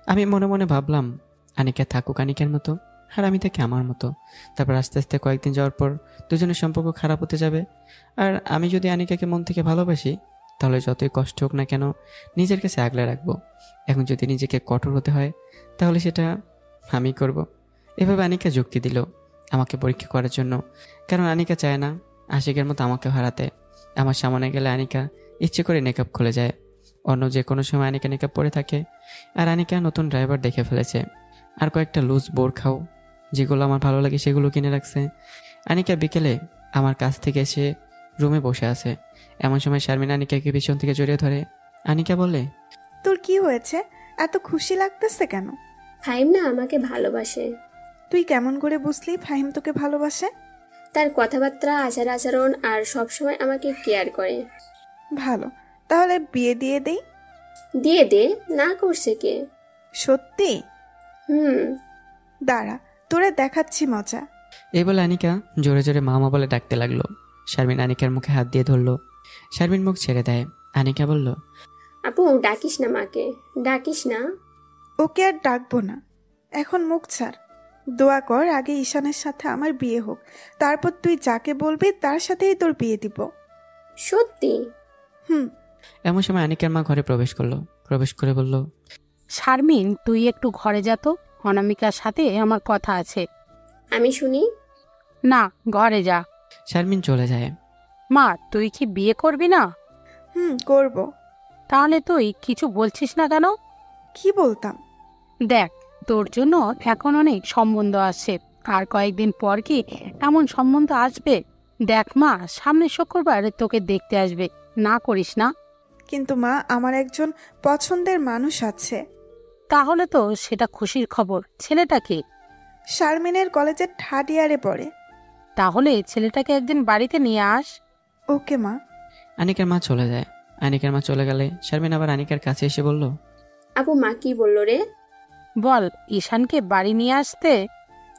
আমি মনে মনে ভাবলাম, আনিকা থাকুক আনিকার মতো, আর আমি তাকে আমার মতো। তারপর আস্তে আস্তে কয়েকদিন যাওয়ার পর দুজনের সম্পর্ক খারাপ হতে যাবে। আর আমি যদি আনিকাকে মন থেকে ভালোবাসি, তাহলে যতই কষ্ট হোক না কেন নিজের কাছে আগলে রাখবো। এখন যদি নিজেকে কঠোর হতে হয়, তাহলে সেটা আমি করব। এভাবে আনিকা যুক্তি দিল আমাকে পরীক্ষা করার জন্য, কারণ আনিকা চায় না আশিকের মতো আমাকে হারাতে। আমার সামনে গেলে আনিকা ইচ্ছে করে নেকআপ খুলে যায়। অন্য যে কোনো সময় আনিকা নেকআপ পরে থাকে। আর আনিকা নতুন ড্রাইভার দেখে ফেলেছে, আর কয়েকটা লুজ বোরখাও যেগুলো আমার ভালো লাগে সেগুলো কিনে রাখছে। আনিকা বিকেলে আমার কাছ থেকে এসে রুমে বসে আছে। এমন সময় শারমিন আনিকাকে পিছন থেকে জড়িয়ে ধরে। আনিকা বলে, তোর কি হয়েছে? এত খুশি লাগতেছে কেন? ফাহিম না আমাকে ভালোবাসে। তুই কেমন করে বুঝলি ফাহিম তোকে ভালোবাসে? তার কথাবার্তা, আচার আচরণ আর সবসময় আমাকে কেয়ার করে। ভালো, তাহলে বিয়ে দিয়ে দেই। দিয়ে দে, না করছে কে? সত্যি? দাঁড়া, তোরে দেখাচ্ছি মজা। এই বলে আনিকা জোরে জোরে মামা বলে ডাকতে লাগলো। শারমিন আনিকার মুখে হাত দিয়ে ধরলো। শারমিন মুখ ছেড়ে দেয়। আনিকা বলল, আপু ডাকিস না মাকে, ডাকিস না। ওকে আর ডাকবো না, এখন মুখ ছাড়। দোয়া কর আগে ঈশানের সাথে আমার বিয়ে হোক, তারপর তুই যাকে বলবি তার সাথেই তোর বিয়ে দিব। সত্যি? এমন সময় আনিকার মা ঘরে প্রবেশ করলো। প্রবেশ করে বলল, শারমিন তুই একটু ঘরে যা তো, অনামিকার সাথে আমার কথা আছে। আমি শুনি। না, ঘরে যা। শারমিন চলে যায়। মা তুই কি বিয়ে করবি না? করব। তাহলে তুই কিছু বলছিস না কেন? কি বলতাম? দেখ তোর জন্য এখন অনেক সম্বন্ধ আসছে, আর কয়েকদিন পর কি এমন সম্বন্ধ আসবে। দেখ মা, সামনের শুক্রবার তোকে দেখতে আসবে, না করিস না। কিন্তু মা, আমার একজন পছন্দের মানুষ আছে। তাহলে তো সেটা খুশির খবর। ছেলেটা কে? শারমিনের কলেজের 3rd ইয়ারে পড়ে। তাহলে ছেলেটাকে একদিন বাড়িতে নিয়ে আস। ওকে মা। আনিকার মা চলে যায়। আনিকার মা চলে গেলে শারমিন আবার আনিকার কাছে এসে বলল, আপু মা কি বললো রে? বল ঈশানকে বাড়ি নিয়ে আসতে।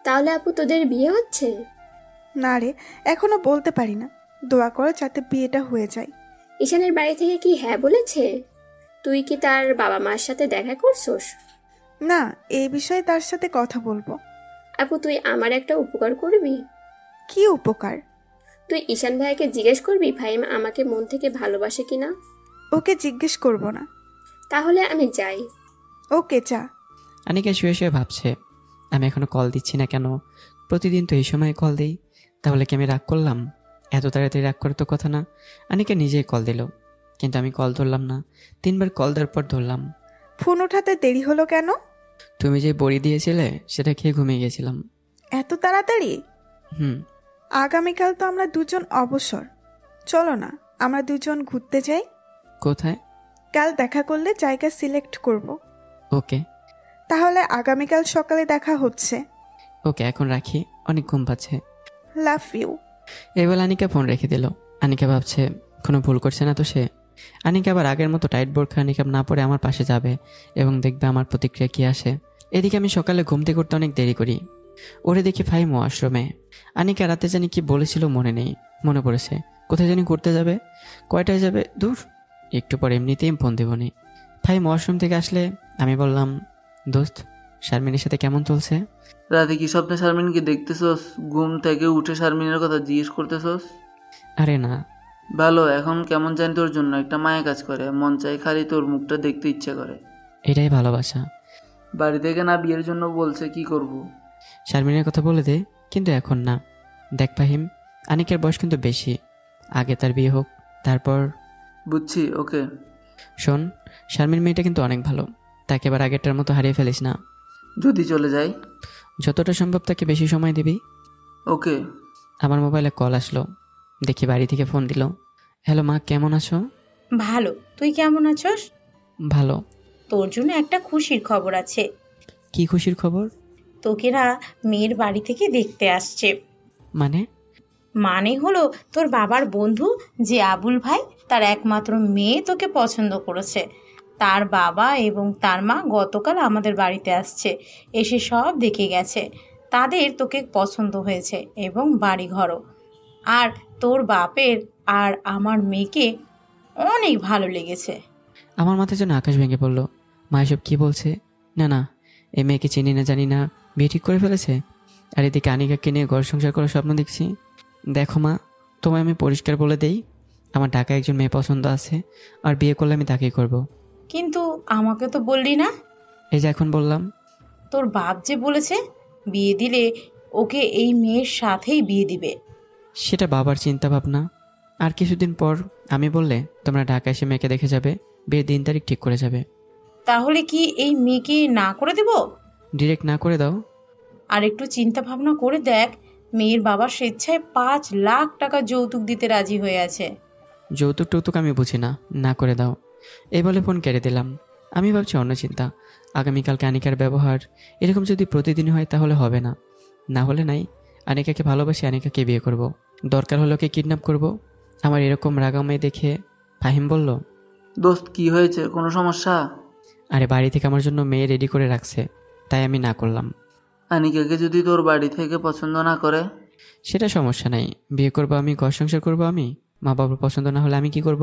তাহলে আপু তোদের বিয়ে হচ্ছে? না রে, এখনো বলতে পারি না। দোয়া করো যাতে বিয়েটা হয়ে যায়। ঈশানের বাড়ি থেকে কি হ্যাঁ বলেছে? তুই কি তার বাবা মার সাথে দেখা করছোস? না, এই বিষয়ে তার সাথে কথা বলবো। আপু তুই আমার একটা উপকার করবি? কি উপকার? তুই ঈশান ভাইকে জিজ্ঞেস করবি ফাহিম আমাকে মন থেকে ভালোবাসে কিনা। ওকে জিজ্ঞেস করব না। তাহলে আমি যাই। ওকে যা। আনিকা শুয়ে শুয়ে ভাবছে, আমি এখনো কল দিচ্ছি না কেন? প্রতিদিন তো এই সময় কল দিই, তাহলে কি আমি রাগ করলাম? এত তাড়াতাড়ি রাগ করার তো কথা না। আনিকা নিজেই কল দিল, কিন্তু আমি কল ধরলাম না। 3বার কল দেওয়ার পর ধরলাম। ফোন ওঠাতে দেরি হলো কেন? তুমি যে বড়ি দিয়েছিলে সেটা খেয়ে ঘুমিয়ে গেছিলাম। এত তাড়াতাড়ি? হুম। আগামীকাল তো আমরা দুজন অবসর। চলো না আমরা দুজন ঘুরতে যাই। কোথায়? কাল দেখা করলে জায়গা সিলেক্ট করব। ওকে। তাহলে আগামীকাল সকালে দেখা হচ্ছে। ওকে, এখন রাখি, অনেক ঘুম পাচ্ছে। Love you. এবার আনিকা ফোন রেখে দিল। আনিকা ভাবছে কোনো ভুল করছে না তো সে। আনিকা আবার আগের মতো টাইট বোরখা নিকাব না পরে আমার পাশে যাবে এবং দেখবে আমার প্রতিক্রিয়া কি আসে। এদিকে আমি সকালে ঘুমতে করতে অনেক দেরি করি। ওরে দেখি ফাহিম ওয়াশরুমে। আনিকা রাতে জানি কি বলেছিল মনে নেই, মনে পড়েছে কোথায় জানি ঘুরতে যাবে। কয়টায় যাবে দূর, একটু পর এমনিতেই ফোন দেবনি। ফাহিম ওয়াশরুম থেকে আসলে আমি বললাম, দোস্ত শারমিনের সাথে কেমন চলছে? রাতে কি স্বপ্নে শারমিনকে দেখতেছস? ঘুম থেকে উঠে শারমিনের কথা জিজ্ঞেস করতেছস? আরে না। ভালো, এখন কেমন জানি তোর জন্য একটা মায়া কাজ করে, মন চাই খালি তোর মুখটা দেখতে ইচ্ছে করে। এটাই ভালোবাসা। বাড়ি থেকে না বিয়ের জন্য বলছে, কি করব? শারমিনের কথা বলে দে, কিন্তু এখন না। দেখ ফাহিম, আনিকের বয়স কিন্তু বেশি, আগে তার বিয়ে হোক তারপর। বুঝছি, ওকে। শোন, শারমিন মেয়েটা কিন্তু অনেক ভালো, তাকে এবার আগেরটার মতো হারিয়ে ফেলিস না। যদি চলে যাই? যতটা সম্ভব তাকে বেশি সময় দিবি। ওকে। আমার মোবাইলে কল আসলো, দেখি বাড়ি থেকে ফোন দিল। হ্যালো মা, কেমন আছো? ভালো, তুই কেমন আছস? ভালো। তোর জন্য একটা খুশির খবর আছে। কি খুশির খবর? তোকে না মেয়ের বাড়ি থেকে দেখতে আসছে। মানে? মানে হলো তোর বাবার বন্ধু যে আবুল ভাই, তার একমাত্র মেয়ে তোকে পছন্দ করেছে। তার বাবা এবং তার মা গতকাল আমাদের বাড়িতে আসছে, এসে সব দেখে গেছে। তাদের তোকে পছন্দ হয়েছে এবং বাড়িঘরও। আর তোর বাপের আর আমার মেয়েকে অনেক ভালো লেগেছে। আমার মাথায় যেন আকাশ ভেঙে পড়লো। মা এসব কী বলছে? না না, এ মেয়েকে চিনি না জানি না, বিয়ে ঠিক করে ফেলেছে। আর এদিকে আনিকাকে নিয়ে ঘর সংসার করার স্বপ্ন দেখছি। দেখো মা, তোমায় আমি পরিষ্কার বলে দেই, আমার ঢাকায় একজন মেয়ে পছন্দ আছে, আর বিয়ে করলে আমি তাকেই করব। কিন্তু আমাকে তো বললি না। এই যে এখন বললাম। তোর বাপ যে বলেছে বিয়ে দিলে ওকে এই মেয়ের সাথেই বিয়ে দিবে। সেটা বাবার চিন্তা ভাবনা। আর কিছুদিন পর আমি বললে তোমরা ঢাকা এসে মেয়েকে দেখে যাবে, বিয়ের দিন তারিখ ঠিক করে যাবে। তাহলে কি এই মেয়েকে না করে দেব? ডিরেক্ট না করে দাও। আর একটু চিন্তা ভাবনা করে দেখ, মেয়ের বাবা স্বেচ্ছায় 5 লাখ টাকা যৌতুক দিতে রাজি হয়ে আছে। যৌতুক টৌতুক আমি বুঝি না, না করে দাও। এই বলে ফোন কেটে দিলাম। আমি ভাবছি অন্য চিন্তা। আগামীকালকে আনিকার ব্যবহার এরকম যদি প্রতিদিন হয় তাহলে হবে না, না হলে নাই। আনিকাকে ভালোবাসি, আনিকাকে বিয়ে করব, দরকার হলে ওকে কিডন্যাপ করব। আমার এরকম রাগামাই দেখে ফাহিম বলল, দোস্ত কি হয়েছে, কোনো সমস্যা? আরে বাড়ি থেকে আমার জন্য মেয়ে রেডি করে রাখছে, তাই আমি না করলাম। আনিকাকে যদি তোর বাড়ি থেকে পছন্দ না করে? সেটা সমস্যা নাই, বিয়ে করবো আমি, ঘর সংসার করবো আমি, মা বাবার পছন্দ না হলে আমি কি করব?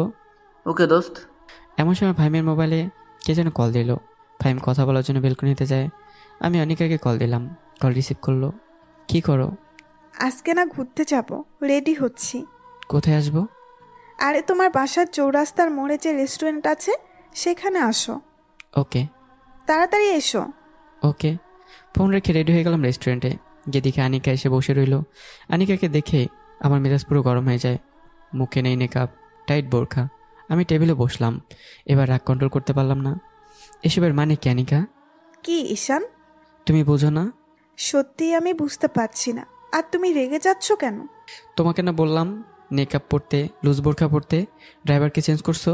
ওকে দোস্ত। এমন সময় ফাহিমের মোবাইলে কে যেন কল দিল। ফাহিম কথা বলার জন্য বেলকনিতে যায়। আমি অনিকাকে কল দিলাম, কল রিসিভ করলো। কি করো? আজকে না ঘুরতে যাব, রেডি হচ্ছি। কোথায় আসবো? আরে তোমার বাসার চৌরাস্তার মোড়ে যে রেস্টুরেন্ট আছে সেখানে আসো। ওকে। তাড়াতাড়ি এসো। ওকে। ফোন রেখে রেডি হয়ে গেলাম রেস্টুরেন্টে। গিয়ে দেখে আনিকা এসে বসে রইল। আনিকাকে দেখে আমার মেজাজ পুরো গরম হয়ে যায়। মুখে নেই নেকাব, টাইট বোরখা। আমি টেবিলে বসলাম। এবার রাগ কন্ট্রোল করতে পারলাম না। এসবের মানে কি আনিকা? কি ঈশান? তুমি বোঝো না? সত্যি আমি বুঝতে পারছি না। আর তুমি রেগে যাচ্ছ কেন? তোমাকে না বললাম নেকআপ পরতে, লুজ বোরখা পরতে, ড্রাইভারকে চেঞ্জ করছো।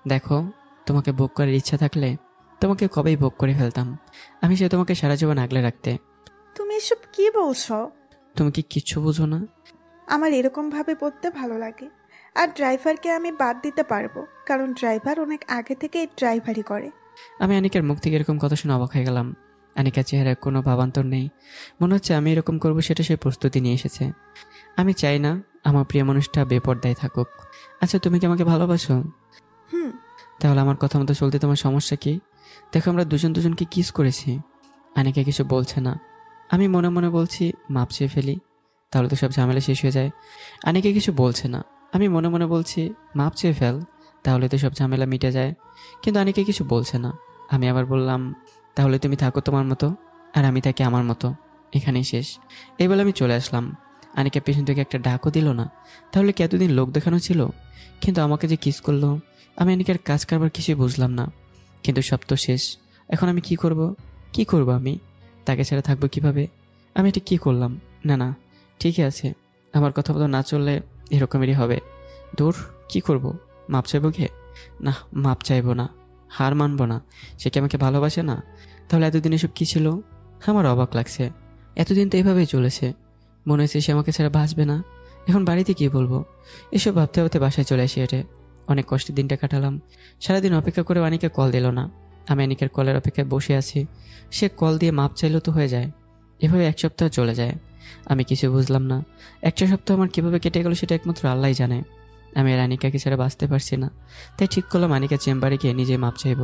দেখো, তোমাকে ভোগ করার ইচ্ছা থাকলে তোমাকে কবেই ভোগ করে ফেলতাম। আমি সে তোমাকে সারা জীবন আগলে রাখতে। তুমি এসব কি বলছো? তুমি কি কিচ্ছু বুঝো না? আমার এরকম ভাবে পড়তে ভালো লাগে। আর ড্রাইভারকে আমি বাদ দিতে পারবো, কারণ ড্রাইভার অনেক আগে থেকে ড্রাইভারই করে। আমি আনিকার মুখ থেকে এরকম কথা শুনে অবাক হয়ে গেলাম। আনিকার চেহারায় কোনো ভাবান্তর নেই, মনে হচ্ছে আমি এরকম করবো সেটা সে প্রস্তুতি নিয়ে এসেছে। আমি চাই না আমার প্রিয় মানুষটা বেপর্দায় থাকুক। আচ্ছা, তুমি কি আমাকে ভালোবাসো? হুম। তাহলে আমার কথা মতো চলতে তোমার সমস্যা কি? দেখো, আমরা দুজনকে কিস করেছি। আনিকা কিছু বলছে না। আমি মনে মনে বলছি মাপ চেয়ে ফেলি, তাহলে তো সব ঝামেলা শেষ হয়ে যায়। আনিকা কিছু বলছে না। আমি মনে মনে বলছি মাপ চেয়ে ফেল, তাহলে তো সব ঝামেলা মিটে যায়। কিন্তু আনিকা কিছু বলছে না। আমি আবার বললাম, তাহলে তুমি থাকো তোমার মতো আর আমি থাকি আমার মতো, এখানেই শেষ। এই বলে আমি চলে আসলাম। আনিকা পেছন থেকে একটা ডাকও দিল না। তাহলে কি এতদিন লোক দেখানো ছিল? কিন্তু আমাকে যে কিস করলো, আমি আনিকার কাজ কারবার কিছুই বুঝলাম না। কিন্তু সব তো শেষ। এখন আমি কি করব? আমি তাকে ছেড়ে থাকবো কিভাবে? আমি এটা কি করলাম? না না, ঠিকই আছে, আমার কথা মতো না চললে এরকমেরই হবে। দূর, কি করব? মাপ চাইবো কে? না, মাপ চাইবো না, হার মানবো না। সে কি আমাকে ভালোবাসে না? তাহলে এতদিন এসব কী ছিল? আমার অবাক লাগছে। এতদিন তো এভাবেই চলেছে, মনে হচ্ছে সে আমাকে ছাড়া বাঁচবে না। এখন বাড়িতে কি বলবো? এসব ভাবতে ভাবতে বাসায় চলে আসি হেঁটে। অনেক কষ্টের দিনটা কাটালাম। সারাদিন অপেক্ষা করে আনিকা কল দিল না। আমি আনিকার কলের অপেক্ষায় বসে আছি। সে কল দিয়ে মাপ চাইলেও তো হয়ে যায়। এভাবে এক সপ্তাহ চলে যায়। আমি কিছু বুঝলাম না। একটা সপ্তাহ আমার কীভাবে কেটে গেল সেটা একমাত্র আল্লাহই জানে। আমি আর আনিকাকে ছাড়া বাঁচতে পারছি না। তাই ঠিক করলাম আনিকা চেম্বারে গিয়ে নিজে মাপ চাইব।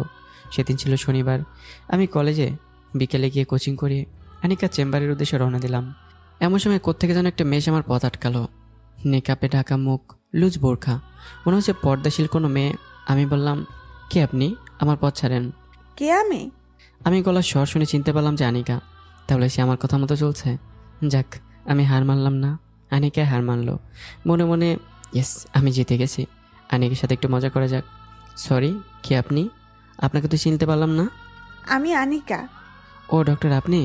সেদিন ছিল শনিবার। আমি কলেজে বিকেলে গিয়ে কোচিং করি। আনিকা চেম্বারের উদ্দেশ্যে রওনা দিলাম। এমন সময় কোত্থেকে যেন একটা মেয়ে আমার পথ আটকালো। নেকাপে ঢাকা মুখ, লুজ বোরখা, মনে হচ্ছে পর্দাশীল কোনো মেয়ে। আমি বললাম, কে আপনি? আমার পথ ছাড়েন। কে আমি? আমি গলার স্বর শুনে চিনতে পারলাম যে আনিকা। তাহলে সে আমার কথা মতো চলছে। যাক, আমি হার মানলাম না, আনিকায় হার মানলো। মনে মনে ইয়েস, আমি জিতে গেছি। আনিকার সাথে একটু মজা করা যাক। সরি, কে আপনি? আপনাকে তো চিনতে পারলাম না। আমি আনিকা। ও ডক্টর, আপনি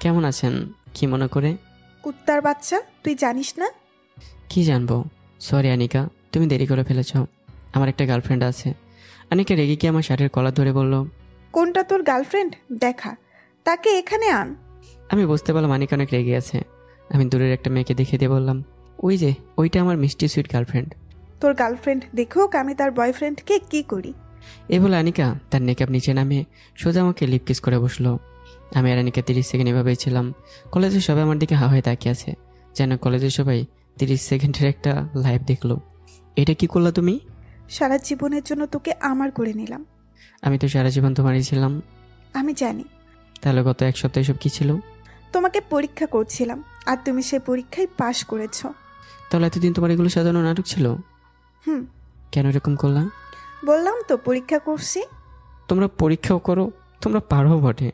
কেমন আছেন? কি মনে করে? কুত্তার বাচ্চা, তুই জানিস না? কি জানবো? সরি আনিকা, তুমি দেরি করে ফেলেছ। আমার একটা গার্লফ্রেন্ড আছে। আনিকা রেগে গিয়ে আমার শার্টের কলার ধরে বলল, কোনটা তোর গার্লফ্রেন্ড? দেখা, তাকে এখানে আন। আমি বুঝতে পারলাম আনিকা অনেক রেগে আছে। আমি দূরের একটা মেয়েকে দেখে দিয়ে বললাম, ওই যে ওইটা আমার মিষ্টি সুইট গার্লফ্রেন্ড। তোর গার্লফ্রেন্ড দেখুক আমি তার বয়ফ্রেন্ডকে কি করি। এই বলে আনিকা তার নেকআপ নিচে নামে সোজা আমাকে লিপ কিস করে বসলো। আমি আর আনিকা 30 সেকেন্ড এভাবেই ছিলাম। কলেজের সবাই আমার দিকে হা হয়ে তাকিয়ে আছে, যেন কলেজের সবাই 30 সেকেন্ডের একটা লাইভ দেখলো। এটা কি করলা তুমি? সারা জীবনের জন্য তোকে আমার করে নিলাম। আমি তো সারা জীবন তোমারই ছিলাম। আমি জানি। তাহলে গত এক সপ্তাহে সব কি ছিল? তোমাকে পরীক্ষা করছিলাম আর তুমি সেই পরীক্ষায় পাশ করেছো। তাহলে এতদিন তোমার এগুলো সাজানো নাটক ছিল? কেন এরকম করলাম? বললাম তো পরীক্ষা করছি। তোমরা পরীক্ষাও করো, তোমরা পারো বটে।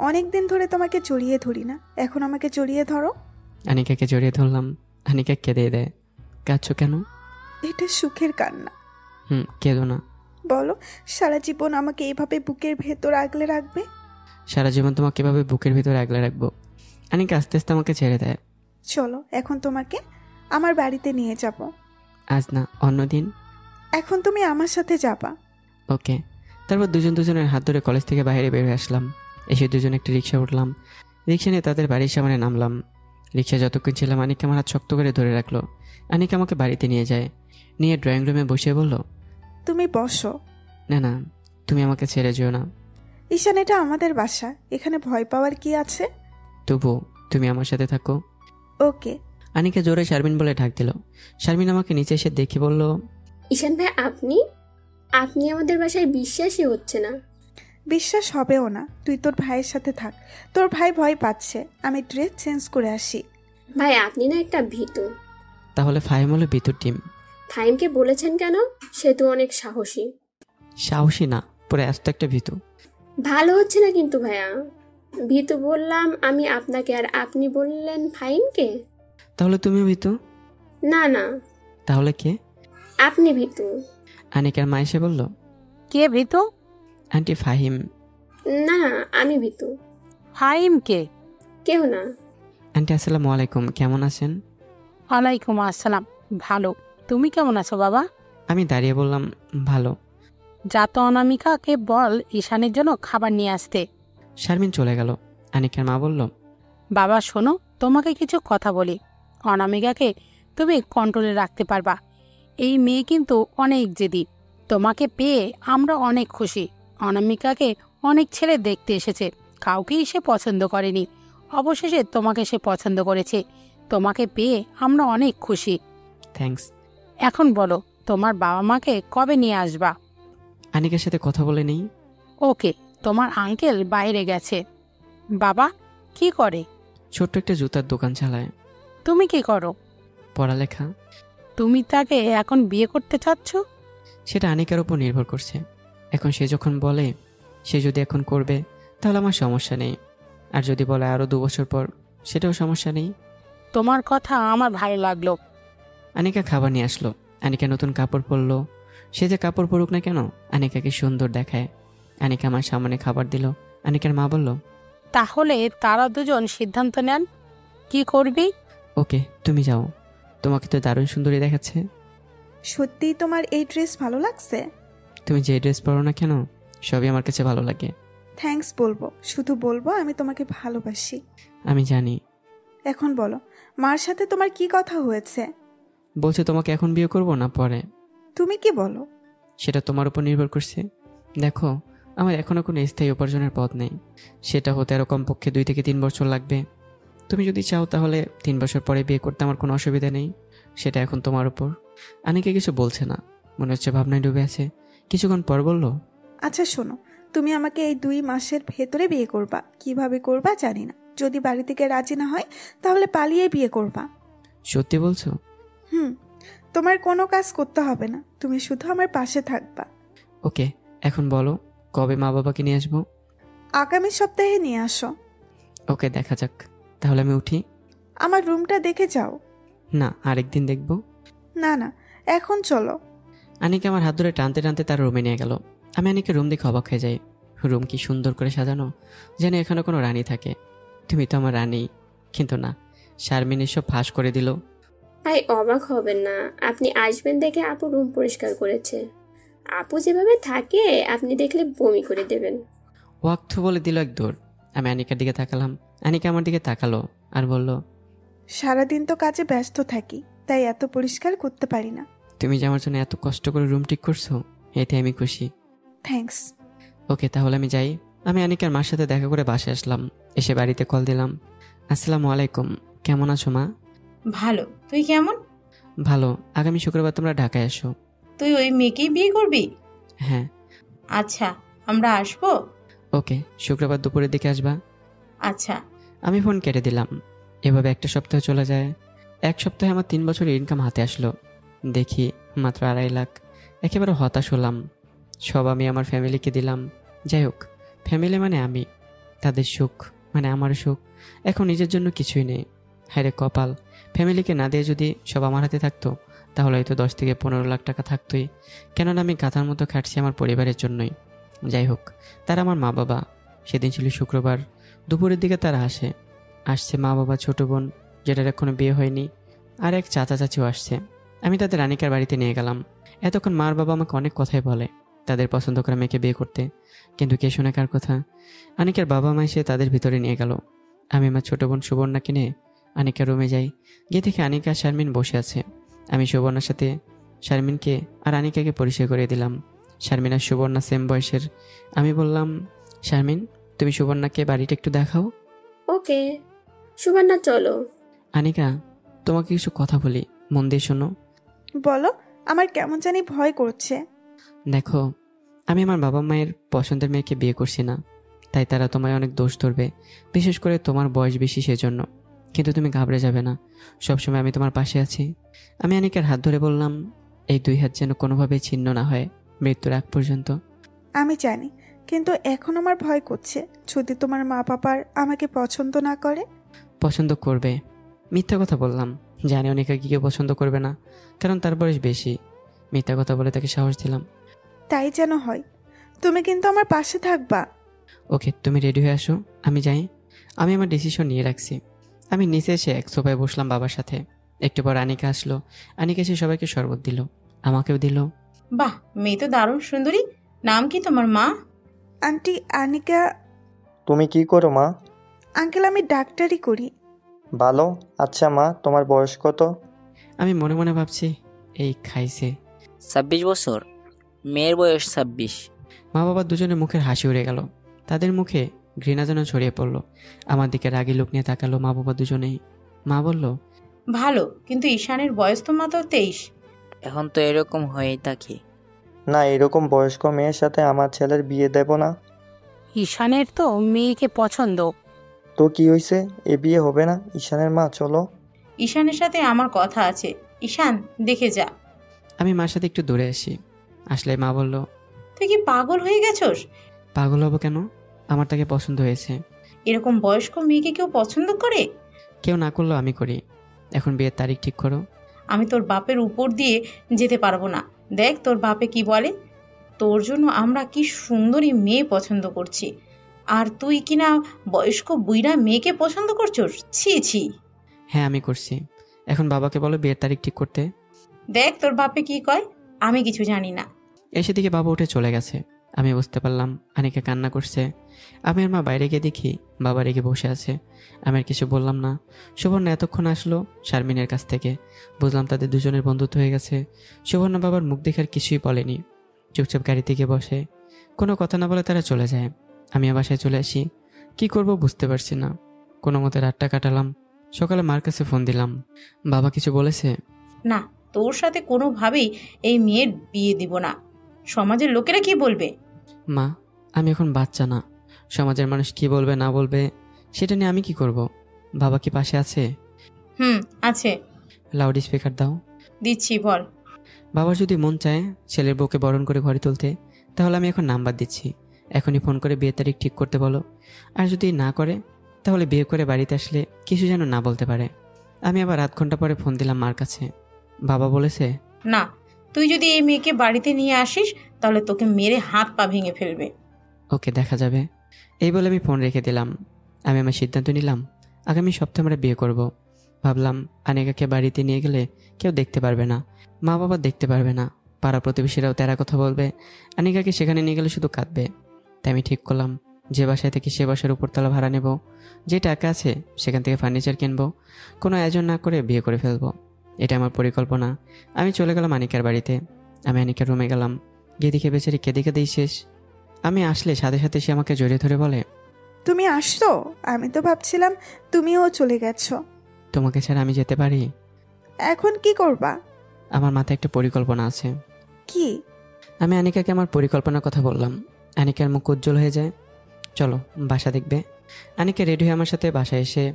অনেকদিন ধরে তোমাকে জড়িয়ে ধরি না, এখন আমাকে জড়িয়ে ধরো। আনিকাকে জড়িয়ে ধরলাম। আনিকা কেঁদে দেয়। কাঁদছো কেন? এটা সুখের কান্না। কেঁদো না। বলো, সারা জীবন আমাকে এইভাবে বুকের ভেতর আগলে রাখবে? সারা জীবন তোমাকে এভাবে বুকের ভিতরে আগলে রাখবো। আনিকা আস্তে আস্তে আমাকে ছেড়ে দেয়। চলো, এখন তোমাকে আমার বাড়িতে নিয়ে যাব। আজ না, অন্যদিন। এখন তুমি আমার সাথে যাবা। ওকে। তারপর দুজনের হাত ধরে কলেজ থেকে বাইরে বের হয়ে আসলাম। এসে দুজন একটা রিক্সা উঠলাম। রিক্সা নিয়ে তাদের বাড়ির সামনে নামলাম। রিক্সা যতক্ষণ ছিলাম আনিকা আমার হাত শক্ত করে ধরে রাখলো। আনিকা আমাকে বাড়িতে নিয়ে যায়। নিয়ে ড্রয়িং রুমে বসে বলল, তুমি বসো। না না, তুমি আমাকে ছেড়ে যেও না। ঈশান, এটা আমাদের বাসা, এখানে ভয় পাওয়ার কি আছে? তবু তুমি আমার সাথে থাকো। ওকে। আনিকা জোরে শারমিন বলে ডাক দিল। শারমিন আমাকে নিচে এসে দেখে বলল, ঈশান ভাই, আপনি আমাদের বাসায় বিশ্বাসই হচ্ছে না। বিশ্বাস হবেও না। তুই তোর ভাইয়ের সাথে থাক, তোর ভাই ভয় পাচ্ছে। আমি ড্রেস চেঞ্জ করে আসি। ভাই, আপনি না একটা ভীতু। তাহলে ফাহিম হলো বিতুর টিম। ফাহিমকে বলেছেন কেন? সে তো অনেক সাহসী। সাহসী না, পুরো আস্ত একটা ভীতু। ভালো হচ্ছে না কিন্তু ভাইয়া। ভীতু বললাম আমি আপনাকে, আর আপনি বললেন ফাহিমকে। তাহলে তুমিও ভীতু? না না। তাহলে কে? আপনি ভীতু। আনিকার মা এসে বলল, কে ভীতু? আন্টি ফাহিম। না, আমি ভীতু। ফাহিম কে? কেউ না। আন্টি আসসালামু আলাইকুম, কেমন আছেন? ওয়ালাইকুম আসসালাম, ভালো। তুমি কেমন আছো বাবা? আমি দাঁড়িয়ে বললাম, ভালো। যা তো অনামিকাকে বল ঈশানের জন্য খাবার নিয়ে আসতে। শারমিন চলে গেল। আনিকার মা বলল, বাবা শোনো, তোমাকে কিছু কথা বলি। অনামিকাকে তুমি কন্ট্রোলে রাখতে পারবা। এই মেয়ে কিন্তু অনেক জেদি। তোমাকে পেয়ে আমরা অনেক খুশি। অনামিকাকে অনেক ছেলে দেখতে এসেছে, কাউকেই সে পছন্দ করেনি। অবশেষে তোমাকে সে পছন্দ করেছে। তোমাকে পেয়ে আমরা অনেক খুশি। থ্যাঙ্কস। এখন বলো, তোমার বাবা মাকে কবে নিয়ে আসবা? আনিকার সাথে কথা বলে নেই। ওকে, তোমার আঙ্কেল বাইরে গেছে। বাবা কি করে? ছোট্ট একটা জুতার দোকান চালায়। তুমি কি করো? পড়ালেখা। তুমি তাকে এখন বিয়ে করতে চাচ্ছ? সেটা আনিকার উপর নির্ভর করছে। এখন সে যখন বলে সে যদি এখন করবে তাহলে আমার সমস্যা নেই, আর যদি বলে আরও 2 বছর পর, সেটাও সমস্যা নেই। তোমার কথা আমার ভালো লাগলো। আনিকা খাবার নিয়ে আসলো। আনিকা নতুন কাপড় পরলো। সে যে কাপড় পরুক না কেন, আনিকাকে সুন্দর দেখায়। আনিকা আমার সামনে খাবার দিল। আনিকার মা বলল, তাহলে তারা দুজন সিদ্ধান্ত নেন কি করবি। ওকে, তুমি যাও, তোমাকে তো দারুণ সুন্দরী দেখাচ্ছে। সত্যিই তোমার এই ড্রেস ভালো লাগছে? তুমি যে ড্রেস পরো না কেন, সবই আমার কাছে ভালো লাগে। থ্যাঙ্কস বলবো, শুধু বলবো আমি তোমাকে ভালোবাসি। আমি জানি। এখন বলো, মার সাথে তোমার কি কথা হয়েছে? বলছে তোমাকে এখন বিয়ে করব না পরে। তুমি কি বলো? সেটা তোমার উপর নির্ভর করছে। দেখো, আমার এখনো কোনো স্থায়ী উপার্জনের পথ নেই। সেটা হতে আরও কমপক্ষে 2 থেকে 3 বছর লাগবে। তুমি যদি চাও তাহলে 3 বছর পরে বিয়ে করতে আমার কোনো অসুবিধা নেই। সেটা এখন তোমার উপর। আনিকে কিছু বলছে না, মনে হচ্ছে ভাবনায় ডুবে আছে। কিছুক্ষণ পর বলল, আচ্ছা শোনো, তুমি আমাকে এই 2 মাসের ভেতরে বিয়ে করবা। কিভাবে করবা জানি না। যদি বাড়ি থেকে রাজি না হয় তাহলে পালিয়ে বিয়ে করবা। সত্যি বলছো? তোমার কোনো কাজ করতে হবে না, তুমি শুধু আমার পাশে থাকবা। ওকে, এখন বলো কবে মা বাবাকে নিয়ে আসবো? আগামী সপ্তাহে নিয়ে আসো। ওকে, দেখা যাক। তাহলে আমি উঠি? আমার রুমটা দেখে যাও। না, আরেকদিন দেখবো। না না, এখন চলো। আনিকা আমার হাত ধরে টানতে টানতে তার রুমে নিয়ে গেল। আমি আনিকে রুম দেখে অবাক হয়ে যাই। রুম কি সুন্দর করে সাজানো, যেন এখানে কোনো রানী থাকে। তুমি তো আমার রানী। কিন্তু না, শারমিন এসব ফাঁস করে দিল। ভাই অবাক হবেন না, আপনি আসবেন দেখে আপু রুম পরিষ্কার করেছে। আপু যেভাবে থাকে আপনি দেখলে বমি করে দেবেন। ওয়াক্ত বলে দিল এক দৌড়। আমি আনিকার দিকে তাকালাম। আনিকা আমার দিকে তাকালো আর বলল, সারাদিন তো কাজে ব্যস্ত থাকি, তাই এত পরিষ্কার করতে পারি না। তুমি যে আমার জন্য এত কষ্ট করে রুম ঠিক করছো, এতে আমি খুশি। থ্যাঙ্কস। ওকে, তাহলে আমি যাই। আমি আনিকার মার সাথে দেখা করে বাসায় আসলাম। এসে বাড়িতে কল দিলাম। আসসালামু আলাইকুম, কেমন আছো মা? ভালো, তুই কেমন? ভালো। আগামী শুক্রবার তোমরা ঢাকায় আসো। তুই ওই মেয়েকেই বিয়ে করবি? হ্যাঁ। আচ্ছা, আমরা আসবো। ওকে, শুক্রবার দুপুরের দিকে আসবা। আচ্ছা। আমি ফোন কেটে দিলাম। এভাবে একটা সপ্তাহ চলে যায়। 1 সপ্তাহে আমার 3 বছরের ইনকাম হাতে আসলো। দেখি মাত্র 2.5 লাখ। একেবারে হতাশ হলাম। সব আমি আমার ফ্যামিলিকে দিলাম। যাই হোক, ফ্যামিলি মানে আমি, তাদের সুখ মানে আমার সুখ। এখন নিজের জন্য কিছুই নেই। হ্যাঁ রে কপাল, ফ্যামিলিকে না দিয়ে যদি সব আমার হাতে থাকতো তাহলে হয়তো 10 থেকে 15 লাখ টাকা থাকতোই। কেননা আমি গাধার মতো খাটছি আমার পরিবারের জন্যই। যাই হোক, তারা আমার মা বাবা। সেদিন ছিল শুক্রবার। দুপুরের দিকে তারা আসছে মা বাবা, ছোট বোন যেটার এখনো বিয়ে হয়নি, আর এক চাচা চাচিও আসছে। আমি তাদের আনিকার বাড়িতে নিয়ে গেলাম। এতক্ষণ মার বাবা আমাকে অনেক কথাই বলে তাদের পছন্দ করা মেয়েকে বিয়ে করতে, কিন্তু কে শোনে কার কথা। আনিকার বাবা মা এসে তাদের ভিতরে নিয়ে গেল। আমি আমার ছোট বোন সুবর্ণাকে নিয়ে আনিকার রুমে যাই। গিয়ে দেখি আনিকা আর শারমিন বসে আছে। আমি সুবর্ণার সাথে শারমিনকে আর আনিকাকে পরিচয় করে দিলাম। শারমিন আর সুবর্ণা সেম বয়সের। আমি বললাম, শারমিন তুমি সুবর্ণাকে বাড়িটা একটু দেখাও। ওকে সুবর্ণা, চলো। আনিকা, তোমাকে কিছু কথা বলি, মন দিয়ে শোনো। বলো, আমার কেমন জানি ভয় করছে। দেখো, আমি আমার বাবা মায়ের পছন্দের মেয়েকে বিয়ে করছি না, তাই তারা তোমায় অনেক দোষ ধরবে, বিশেষ করে তোমার বয়স বেশি সেজন্য। কিন্তু তুমি ঘাবড়ে যাবে না, সবসময় আমি তোমার পাশে আছি। আমি আনিকার হাত ধরে বললাম, এই 2 হাত যেন কোনোভাবেই ছিন্ন না হয় মৃত্যুর আগ পর্যন্ত। আমি জানি, কিন্তু এখন আমার ভয় করছে। যদি তোমার মা বাবার আমাকে পছন্দ না করে? পছন্দ করবে। মিথ্যা কথা বললাম, জানি অনিকা কি কেউ পছন্দ করবে না, কারণ তার বয়স বেশি। মিথ্যা কথা বলে তাকে সাহস দিলাম। তাই যেন হয়। তুমি কিন্তু আমার পাশে থাকবা। ওকে, তুমি রেডি হয়ে আসো, আমি যাই। আমি আমার ডিসিশন নিয়ে রাখছি। আমি নিচে এসে এক সোফায় বসলাম বাবার সাথে। একটু পর আনিকা আসলো। আনিকা এসে সবাইকে শরবত দিল, আমাকেও দিল। বাহ, মেয়ে তো দারুণ সুন্দরী। নাম কি তোমার মা? আন্টি আনিকা। তুমি কি করো মা? আঙ্কেল, আমি ডাক্তারি করি। ভালো। আচ্ছা মা, তোমার বয়স কত? আমি মনে মনে ভাবছি, এই খাইছে। 26 বছর? মেয়ের বয়স 26। মা বাবা দুজনের মুখের হাসি উড়ে গেল, তাদের মুখে ঘৃণা যেন ছড়িয়ে পড়ল। আমার দিকে রাগী লোক নিয়ে তাকালো মা বাবা দুজনেই। মা বলল, ভালো, কিন্তু ঈশানের বয়স তো মাত্র 23। এখন তো এরকম হয়েই থাকে। না, এরকম বয়স্ক মেয়ের সাথে আমার ছেলের বিয়ে দেব না। ঈশানের তো মেয়েকে পছন্দ। তো কি হয়েছে, এ বিয়ে হবে না? ঈশানের মা, চলো। ঈশানের সাথে আমার কথা আছে, ঈশান দেখে যা। আমি মার সাথে একটু দূরে আসি। আসলে মা বলল, তুই কি পাগল হয়ে গেছস? পাগল হব কেন? আমার তাকে পছন্দ হয়েছে। এরকম বয়স্ক মেয়েকে কেউ পছন্দ করে? কেউ না করলেও আমি করি। এখন বিয়ের তারিখ ঠিক করো। আমি তোর বাপের উপর দিয়ে যেতে পারবো না। দেখ তোর বাপে কি বলে। তোর জন্য আমরা কি সুন্দরী মেয়ে পছন্দ করছি, আর তুই কিনা বয়স্ক বুইড়া মেয়েকে পছন্দ করছস? ছি ছি। হ্যাঁ, আমি করছি। এখন বাবাকে বলো বিয়ের তারিখ ঠিক করতে। দেখ তোর বাপে কি কয়, আমি কিছু জানি না। এসে দিকে বাবা উঠে চলে গেছে। আমি বুঝতে পারলাম আনিকা কান্না করছে। আমি আর মা বাইরে গিয়ে দেখি বাবা রেগে বসে আছে। আমি আর কিছু বললাম না। সুবর্ণা এতক্ষণ আসলো শারমিনের কাছ থেকে। বুঝলাম তাদের দুজনের বন্ধুত্ব হয়ে গেছে। সুবর্ণা বাবার মুখ দেখে আর কিছুই বলেনি, চুপচাপ গাড়িতে গিয়ে বসে। কোনো কথা না বলে তারা চলে যায়। আমি বাসায় চলে আসি। কি করব বুঝতে পারছি না। কোনো মতে রাতটা কাটালাম। সকালে মার কাছে ফোন দিলাম। বাবা কিছু বলেছে? না, তোর সাথে কোনোভাবেই এই মেয়ের বিয়ে দিব না। সমাজের লোকেরা কি বলবে? মা, আমি এখন বাচ্চা না। সমাজের মানুষ কি বলবে না বলবে সেটা নিয়ে আমি কি করব? বাবা কি পাশে আছে? আছে। লাউড স্পিকার দাও। দিচ্ছি, বল। বাবার যদি মন চায় ছেলের বউকে বরণ করে ঘরে তুলতে, তাহলে আমি এখন নাম্বার দিচ্ছি। এখনই ফোন করে বিয়ের তারিখ ঠিক করতে বলো। আর যদি না করে, তাহলে বিয়ে করে বাড়িতে আসলে কিছু যেন না বলতে পারে। আমি আবার আধ ঘন্টা পরে ফোন দিলাম মার কাছে। বাবা বলেছে, না, তুই যদি এই মেয়েকে বাড়িতে নিয়ে আসিস তাহলে তোকে মেরে হাত পা ভেঙে ফেলবে। ওকে, দেখা যাবে। এই বলে আমি ফোন রেখে দিলাম। আমি আমার সিদ্ধান্ত নিলাম আগামী সপ্তাহে আমরা বিয়ে করব। ভাবলাম আনিকাকে বাড়িতে নিয়ে গেলে কেউ দেখতে পারবে না, মা বাবা দেখতে পারবে না, পাড়া প্রতিবেশীরাও তেরা কথা বলবে। আনিকাকে সেখানে নিয়ে গেলে শুধু কাঁদবে। তাই আমি ঠিক করলাম যে বাসায় থেকে সে বাসার উপরতলা ভাড়া নেব, যে টাকা আছে সেখান থেকে ফার্নিচার কিনবো, কোনো আয়োজন না করে বিয়ে করে ফেলবো। এটা আমার পরিকল্পনা। আমি চলে গেলাম আনিকার বাড়িতে। আমি আনিকার রুমে গেলাম। গিয়ে দেখে বেচারি কেঁদে কেঁদেই শেষ। আমি আসলে সাথে সাথে সে আমাকে জড়িয়ে ধরে বলে, তুমি আসছো? আমি তো ভাবছিলাম তুমিও চলে গেছো। তোমাকে ছাড়া আমি যেতে পারি? এখন কি করবা? আমার মাথায় একটা পরিকল্পনা আছে। কি? আমি আনিকাকে আমার পরিকল্পনার কথা বললাম। আনিকার মুখ উজ্জ্বল হয়ে যায়। চলো বাসা দেখবে। আনিকা রেডি হয়ে আমার সাথে বাসায় এসে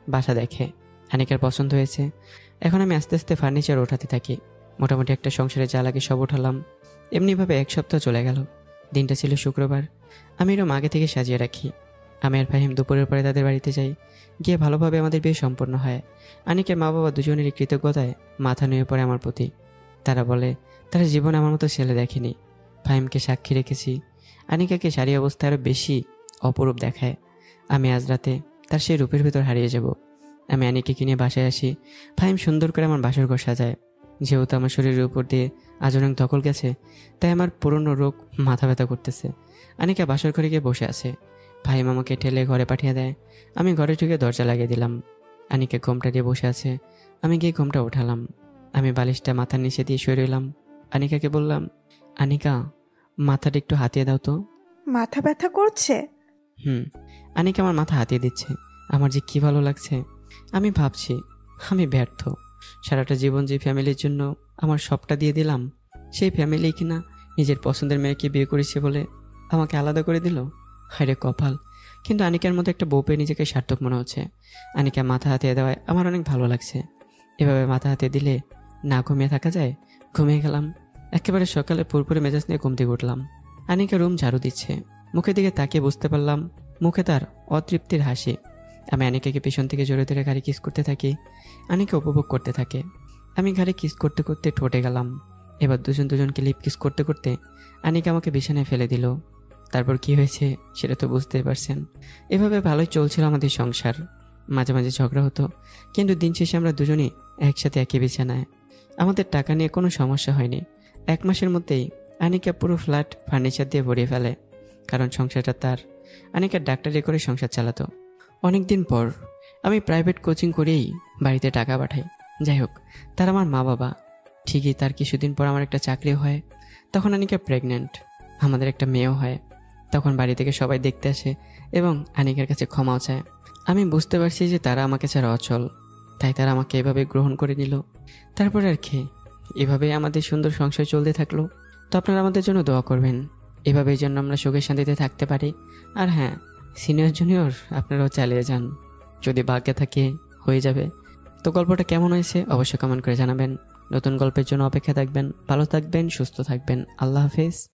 বাসা দেখে। আনিকার পছন্দ হয়েছে। এখন আমি আস্তে আস্তে ফার্নিচার ওঠাতে থাকি। মোটামুটি একটা সংসারে যা লাগে সব উঠালাম। এমনিভাবে এক সপ্তাহ চলে গেল। দিনটা ছিল শুক্রবার। আমি এরকম আগে থেকে সাজিয়ে রাখি। আমি আর ফাহিম দুপুরের পরে তাদের বাড়িতে যাই। গিয়ে ভালোভাবে আমাদের বিয়ে সম্পন্ন হয়। আনিকের মা বাবা দুজনেরই কৃতজ্ঞতায় মাথা নুয়ে পড়ে আমার প্রতি। তারা বলে তারা জীবনে আমার মতো ছেলে দেখেনি। ফাহিমকে সাক্ষী রেখেছি। আনিকাকে শাড়ি অবস্থায় আরও বেশি অপরূপ দেখায়। আমি আজ রাতে তার সেই রূপের ভেতর হারিয়ে যাব। আমি আনিকে কিনে বাসায় আসি। ফাহিম সুন্দর করে আমার বাসর ঘর সাজায়। যেহেতু আমার শরীরের উপর দিয়ে আজ অনেক দখল গেছে, তাই আমার পুরনো রোগ মাথা ব্যথা করতেছে। আনিকা বাসর ঘরে গিয়ে বসে আছে। ফাহিম আমাকে ঠেলে ঘরে পাঠিয়ে দেয়। আমি ঘরে ঢুকে দরজা লাগিয়ে দিলাম। আনিকা ঘোমটা দিয়ে বসে আছে। আমি গিয়ে ঘোমটা উঠালাম। আমি বালিশটা মাথার নিচে দিয়ে শুয়ে রইলাম। আনিকাকে বললাম, আনিকা, মাথাটা একটু হাতিয়ে দাও তো। মাথা ব্যথা করছে? আনিকা আমার মাথা হাতিয়ে দিচ্ছে। আমার যে কি ভালো লাগছে। আমি ভাবছি আমি ব্যর্থ। সারাটা জীবন যে ফ্যামিলির জন্য আমার সবটা দিয়ে দিলাম, সেই ফ্যামিলি কিনা নিজের পছন্দের মেয়েকে বিয়ে করেছে বলে আমাকে আলাদা করে দিল। হায়রে কপাল। কিন্তু আনিকার মধ্যে একটা বউ পেয়ে নিজেকে সার্থক মনে হচ্ছে। আনিকা মাথা হাতিয়ে দেওয়ায় আমার অনেক ভালো লাগছে। এভাবে মাথা হাতিয়ে দিলে না ঘুমিয়ে থাকা যায়। ঘুমিয়ে গেলাম। একেবারে সকালে পুরপুরে মেজাজ নিয়ে ঘুম থেকে উঠলাম। আনিকা রুম ঝাড়ু দিচ্ছে। মুখের দিকে তাকিয়ে বুঝতে পারলাম মুখে তার অতৃপ্তির হাসি। আমি আনিকাকে পেছন থেকে জোরে ধরে গাড়ি কিস করতে থাকি। আনিকা উপভোগ করতে থাকে। আমি গাড়ি কিস করতে করতে ঠোঁটে গেলাম। এবার দুজনকে লিপ কিস করতে করতে আনিকা আমাকে বিছানায় ফেলে দিল। তারপর কি হয়েছে সেটা তো বুঝতেই পারছেন। এভাবে ভালোই চলছিল আমাদের সংসার। মাঝে মাঝে ঝগড়া হতো, কিন্তু দিন শেষে আমরা দুজনই একসাথে একই বিছানায়। আমাদের টাকা নিয়ে কোনো সমস্যা হয়নি। 1 মাসের মধ্যেই আনিকা পুরো ফ্ল্যাট ফার্নিচার দিয়ে ভরিয়ে ফেলে, কারণ সংসারটা তার। আনিকা ডাক্তারি করে সংসার চালাতো। অনেকদিন পর আমি প্রাইভেট কোচিং করেই বাড়িতে টাকা পাঠাই। যাই হোক, তারা আমার মা বাবা। ঠিকই তার কিছুদিন পর আমার একটা চাকরি হয়। তখন আনিকা প্রেগনেন্ট, আমাদের একটা মেয়েও হয়। তখন বাড়ি থেকে সবাই দেখতে আসে এবং আনিকার কাছে ক্ষমাও চায়। আমি বুঝতে পারছি যে তারা আমাকে ছাড়া অচল, তাই তারা আমাকে এভাবে গ্রহণ করে নিল। তারপর আর কি, এভাবেই আমাদের সুন্দর সংসার চলতে থাকলো। তো আপনারা আমাদের জন্য দোয়া করবেন, এভাবেই যেন আমরা সুখে শান্তিতে থাকতে পারি। আর হ্যাঁ, সিনিয়র জুনিয়র আপনারাও চালিয়ে যান, যদি ভাগ্যে থাকে হয়ে যাবে। তো গল্পটা কেমন হয়েছে অবশ্যই কমেন্ট করে জানাবেন। নতুন গল্পের জন্য অপেক্ষা থাকবেন। ভালো থাকবেন, সুস্থ থাকবেন। আল্লাহ হাফেজ।